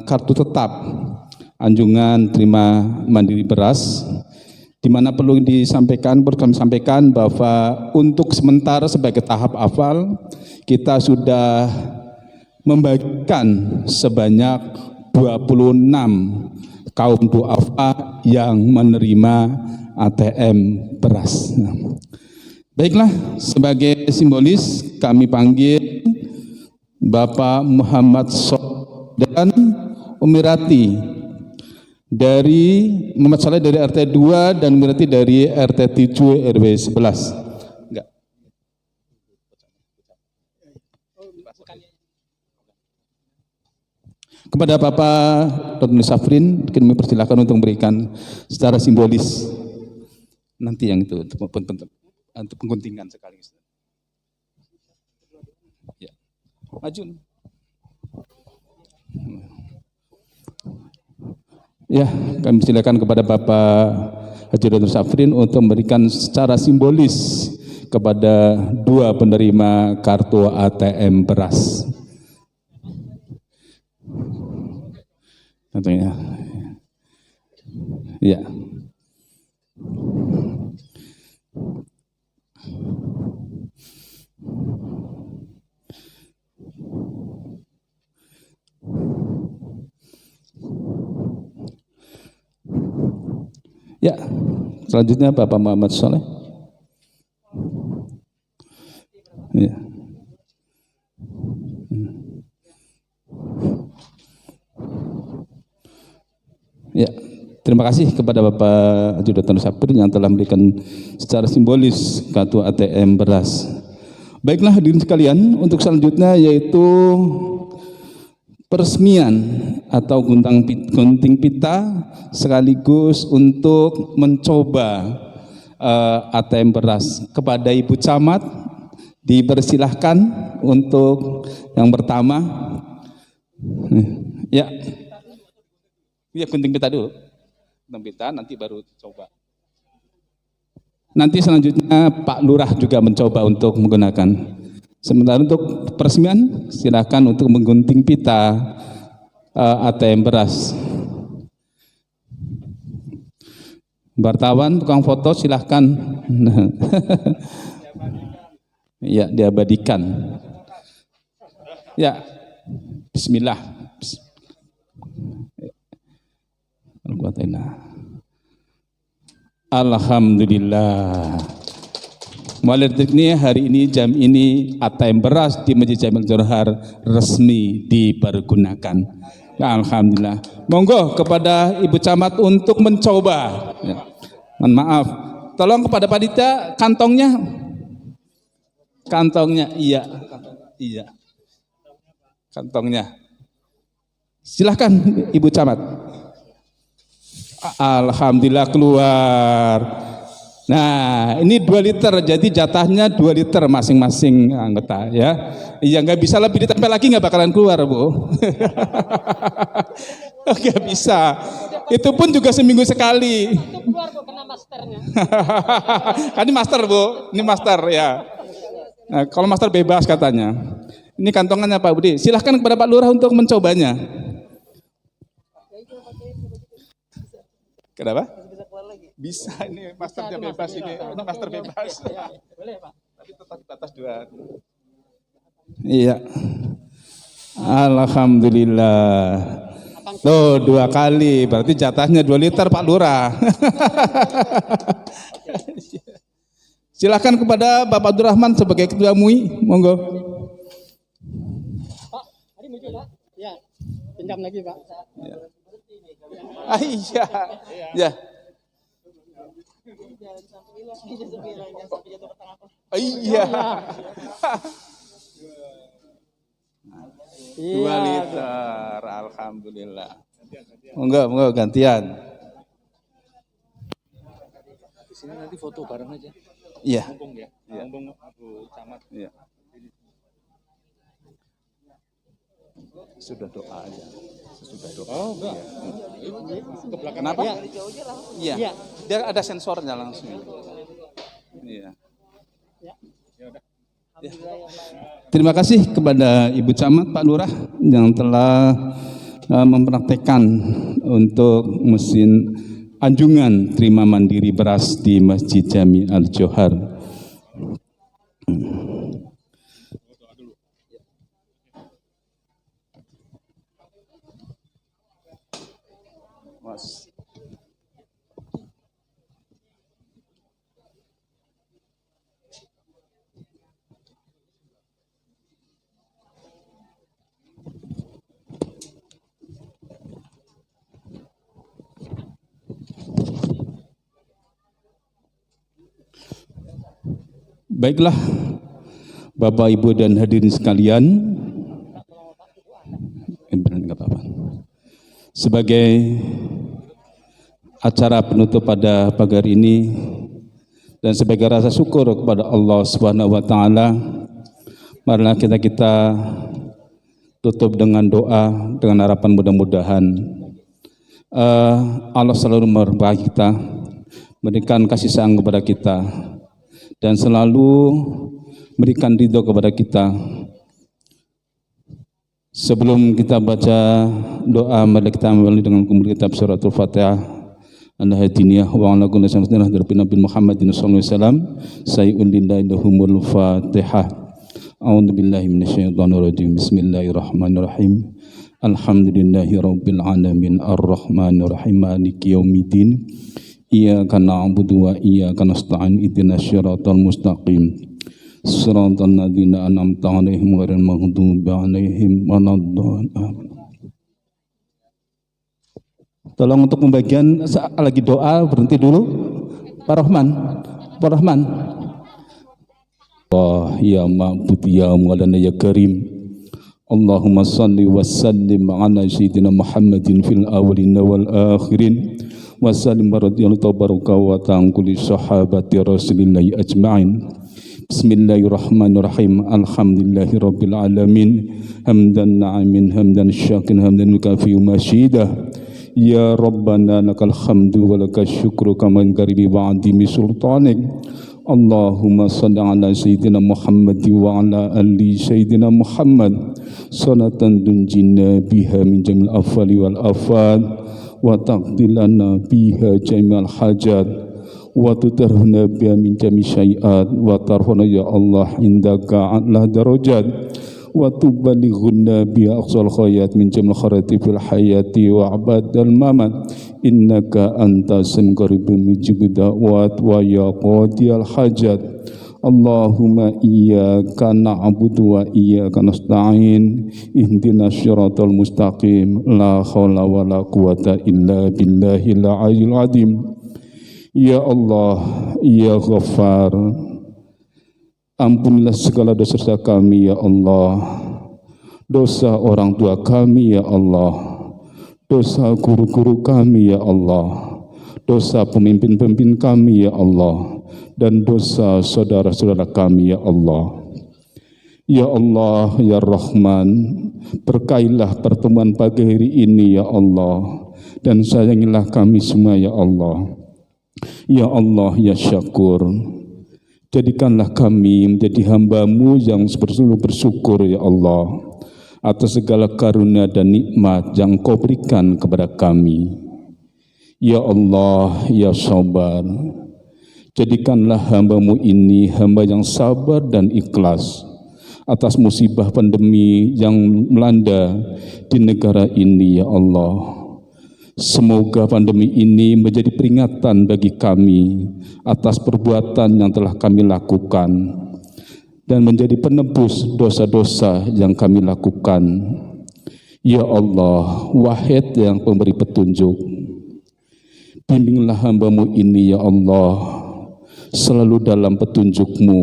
S1: kartu tetap anjungan terima mandiri beras, di mana perlu kami sampaikan bahwa untuk sementara sebagai tahap awal kita sudah membagikan sebanyak 26 kaum duafa yang menerima ATM beras. Baiklah, sebagai simbolis kami panggil Bapak Muhammad dan Umirati dari Muhammad Saleh dari RT 2 dan Umirati dari RT 7 RW 11. Enggak. Kepada Bapak Dr. Safrin, kami persilakan untuk memberikan secara simbolis nanti yang itu untuk pengguntingan sekali. Ya. Maju. Ya, kami silakan kepada Bapak Haji Dr. Safrin untuk memberikan secara simbolis kepada 2 penerima kartu ATM beras. Tentunya. Ya. Ya, selanjutnya Bapak Muhammad Saleh. Ya. Ya, terima kasih kepada Bapak Haji Dr. Safrin yang telah memberikan secara simbolis kartu ATM beras. Baiklah hadirin sekalian, untuk selanjutnya yaitu peresmian atau gunting pita sekaligus untuk mencoba ATM beras. Kepada Ibu Camat dipersilahkan untuk yang pertama. Ya. Ya, gunting pita dulu. Gunting pita, nanti baru coba. Nanti selanjutnya Pak Lurah juga mencoba untuk menggunakan. Sementara untuk peresmian, silakan untuk menggunting pita ATM beras. Wartawan, tukang foto silahkan. Ya, diabadikan. Ya, bismillah. Alhamdulillah. Mulai detik ini, hari ini, jam ini, ATM beras di Masjid Jami Al-Johar resmi dipergunakan. Alhamdulillah. Monggo kepada Ibu Camat untuk mencoba. Ya. Mohon maaf. Tolong kepada panitia kantongnya. Kantongnya, iya. Iya. Kantongnya. Silahkan Ibu Camat. Alhamdulillah keluar. Nah, ini 2 liter, jadi jatahnya 2 liter masing-masing anggota ya. Iya, nggak bisa lebih ditempel lagi, nggak bakalan keluar, Bu. Nggak bisa. Itu pun juga seminggu sekali.
S2: Itu keluar Bu, kena masternya.
S1: Kan ini master, Bu. Ini master ya. Nah, kalau master bebas katanya. Ini kantongannya Pak Budi. Silahkan kepada Pak Lurah untuk mencobanya. Kenapa? Bisa, ini masternya bebas ini. Ini master bebas.
S2: Boleh Pak.
S1: Tapi tetap di atas 2. Iya. Alhamdulillah. Tuh 2 kali, berarti jatahnya 2 liter Pak Lurah. Silakan kepada Bapak Abdurrahman sebagai Ketua MUI, monggo.
S2: Pak, hari muncul Pak. Ya, pinjam lagi Pak.
S1: Ya. Ah, iya. Ya. Oh, iya. 2 liter, alhamdulillah. Monggo gantian.
S6: Di sini nanti foto bareng aja.
S1: Iya.
S6: Mumpung ya. Mumpung Abu Camat.
S1: Iya. Sudah doa aja. Sudah doa.
S6: Oh, enggak.
S1: Ke belakang. Kenapa? Iya. Dia ada sensornya langsung. Iya. Ya. Terima kasih kepada Ibu Camat, Pak Lurah yang telah mempraktekkan untuk mesin anjungan terima mandiri beras di Masjid Jami Al-Johar. Baiklah, Bapak, Ibu, dan hadirin sekalian, sebagai acara penutup pada pagi hari ini dan sebagai rasa syukur kepada Allah Subhanahu wa taala, marilah kita tutup dengan doa dengan harapan mudah-mudahan Allah selalu memberkahi kita, memberikan kasih sayang kepada kita, dan selalu berikan ridho kepada kita. Sebelum kita baca doa, mari kita awali dengan kumpul kitab suratul Fatihah. Al-Hadiniyah wa ala kulli syai'in Nabi Muhammadin sallallahu alaihi wasallam. Sayyidun lillahi lahumul Fatihah. A'udzu billahi minasyaitonir rajim. Bismillahirrahmanirrahim. Alhamdulillahi rabbil alamin arrahmanir rahim maliki yaumiddin. Iyyaka na'budu wa iyyaka nasta'in ihdinas siratal mustaqim siratal ladzina an'amta 'alaihim ghairil maghdubi alaihim waladdallin. Tolong untuk pembagian lagi doa berhenti dulu. Pak Rahman. Allah ya ma'bud ya maulana ya karim. Allahumma salli wa sallim ala sayyidina Muhammadin fil awwalin wal akhirin. Wassalim radhiyallahu tabaraka wa ta'ala kulli sahabati rasulillahi ajma'in Bismillahirrahmanirrahim. Alhamdulillahirabbil alamin. Hamdan na'imin, hamdan syakin, hamdan mukafi masyidah. Ya Rabbana lakal hamdu wa lakal syukru kama garibi wa'adimi sultanik. Allahumma salli ala Sayyidina Muhammad wa ala ali Sayyidina Muhammad salatan tunjina biha min jamil afali wal afad wa taqdilana biha jamil hajat wa tutarhuna biha min jami syai'at wa tarhuna ya Allah indaka a'la darajat wa tubalighuna biha aqsal khayat min jamil kharati fil hayati wa abadal mamat innaka antasim qaribun mujibud da'wat wa ya qadiyal hajat Allahumma iyyaka na'budu wa iyyaka nasta'in ihdinas siratal mustaqim la haula wa la quwata illa billahil aliyyil azim. Ya Allah, ya Ghaffar, ampunilah segala dosa-dosa kami ya Allah, dosa orang tua kami ya Allah, dosa guru-guru kami ya Allah, dosa pemimpin-pemimpin kami ya Allah, dan dosa saudara-saudara kami ya Allah. Ya Allah, ya Rahman, berkailah pertemuan pagi hari ini ya Allah, dan sayangilah kami semua ya Allah. Ya Allah, ya Syakur, jadikanlah kami menjadi hamba-Mu yang bersungguh bersyukur ya Allah atas segala karunia dan nikmat yang Kau berikan kepada kami. Ya Allah, ya Sabar, jadikanlah hamba-Mu ini hamba yang sabar dan ikhlas atas musibah pandemi yang melanda di negara ini ya Allah. Semoga pandemi ini menjadi peringatan bagi kami atas perbuatan yang telah kami lakukan dan menjadi penebus dosa-dosa yang kami lakukan. Ya Allah, Wahid yang pemberi petunjuk, bimbinglah hamba-Mu ini ya Allah selalu dalam petunjuk-Mu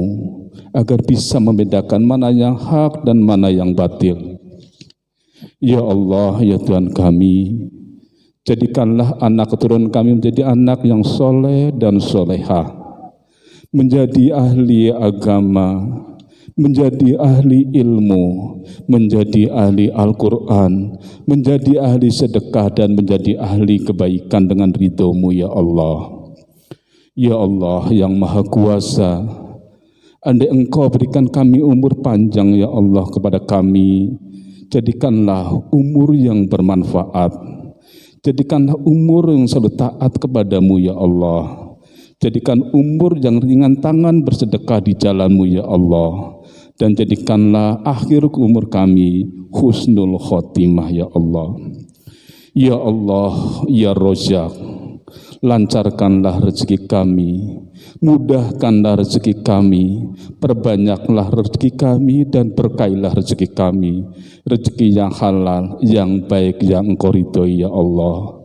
S1: agar bisa membedakan mana yang hak dan mana yang batil. Ya Allah, ya Tuhan kami, jadikanlah anak keturunan kami menjadi anak yang soleh dan solehah, menjadi ahli agama, menjadi ahli ilmu, menjadi ahli Al-Quran, menjadi ahli sedekah, dan menjadi ahli kebaikan dengan ridho-Mu ya Allah. Ya Allah yang Maha Kuasa, andai Engkau berikan kami umur panjang ya Allah kepada kami, jadikanlah umur yang bermanfaat. Jadikanlah umur yang selalu taat kepadamu ya Allah. Jadikan umur yang ringan tangan bersedekah di jalan-Mu ya Allah. Dan jadikanlah akhir umur kami husnul khotimah ya Allah. Ya Allah, ya Rozak, lancarkanlah rezeki kami, mudahkanlah rezeki kami, perbanyaklah rezeki kami, dan berkailah rezeki kami, rezeki yang halal, yang baik, yang Engkau ridhoi ya Allah.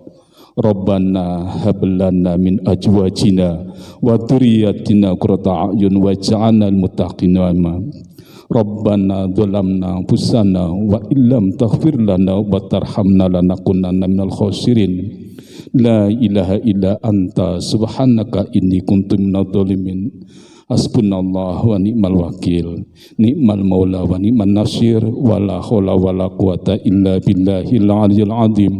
S1: Rabbana hablana min ajwajina wa dzurriyyatina qurrata a'yun waj'alna lil muttaqina imama. Rabbana dzalamna anfusana wa illam taghfir lana wa tarhamna lanakunanna minal khasirin. La ilaha illa anta subhanaka inni kuntu minadh dhalimin. Hasbunallah wa ni'mal wakil, ni'mal maula wa ni'man nasir, wa la haula wa la quwata illa billahil aliyyil azim.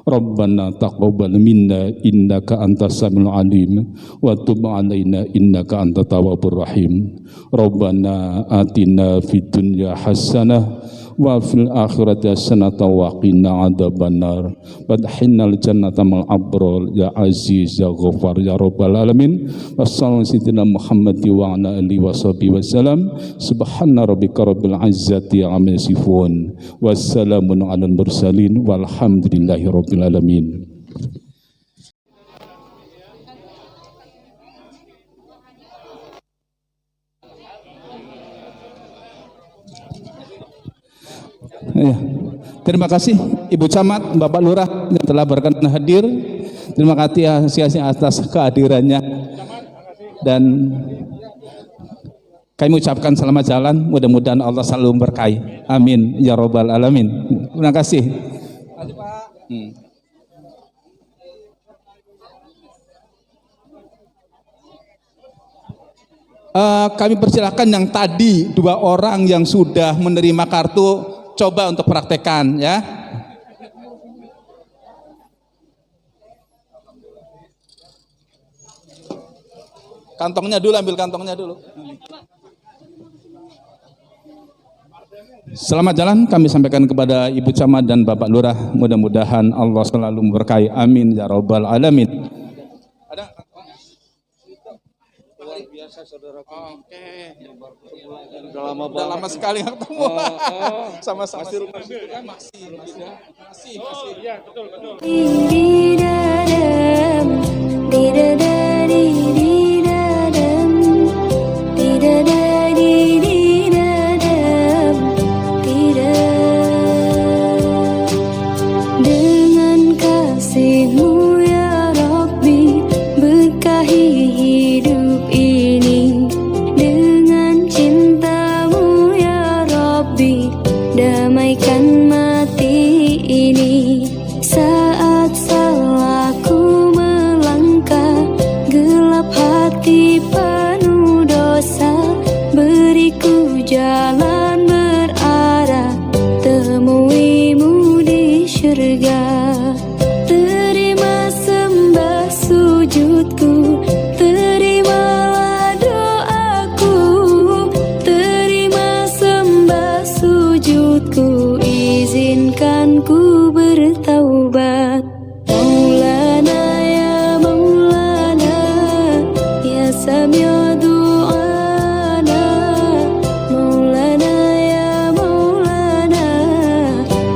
S1: Rabbana taqabbal minna innaka antas samiul alim wa tub alaina innaka antat tawwabur rahim. Rabbana atina fid dunya hasanah wa fil akhirati hasanatan wa qina adzabannar. Badhinal jannata mal abrar ya aziz ya ghafar ya rabbal alamin. Wassallallahu sayyidina Muhammad wa ala alihi washabihi wasallam. Subhana rabbika rabbil izzati amma yasifun. Wassalamun alal mursalin walhamdulillahi rabbil alamin.
S10: Ya. Terima kasih Ibu Camat, Bapak Lurah yang telah berkenan hadir. Terima kasih atas kehadirannya. Dan kami ucapkan selamat jalan. Mudah-mudahan Allah selalu memberkahi. Amin ya robbal alamin. Terima kasih. Terima kasih Pak. Kami persilahkan yang tadi 2 orang yang sudah menerima kartu coba untuk praktekkan ya. Kantongnya dulu, ambil kantongnya dulu. Selamat jalan kami sampaikan kepada Ibu Camat dan Bapak Lurah. Mudah-mudahan Allah selalu memberkahi. Amin ya rabbal alamin. Ada luar biasa saudaraku. Oke. Udah lama sekali nggak ketemu. Sama-sama. Masih rumah situ kan? Masih. Iya, betul.
S11: Dengan kasih-Mu ya Rabbi, berkahi hidup ini. Dengan cinta-Mu ya Rabbi, damaikan mati ini. Saat salahku melangkah, gelap hati penuh dosa, beriku jalan berarah, temui-Mu di syurga. Terima sembah sujudku, terimalah doaku. Terima sembah sujudku, izinkan ku bertaubat. Maulana ya Maulana, ya Sami'u du'ana. Maulana ya Maulana,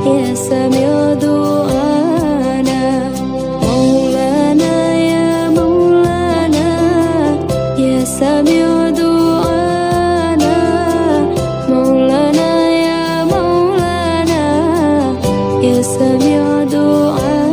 S11: ya Sami'u du'ana. Maulana ya Maulana, ya Sami'u du'ana. Maulana ya Maulana, ya Sami'u du'ana.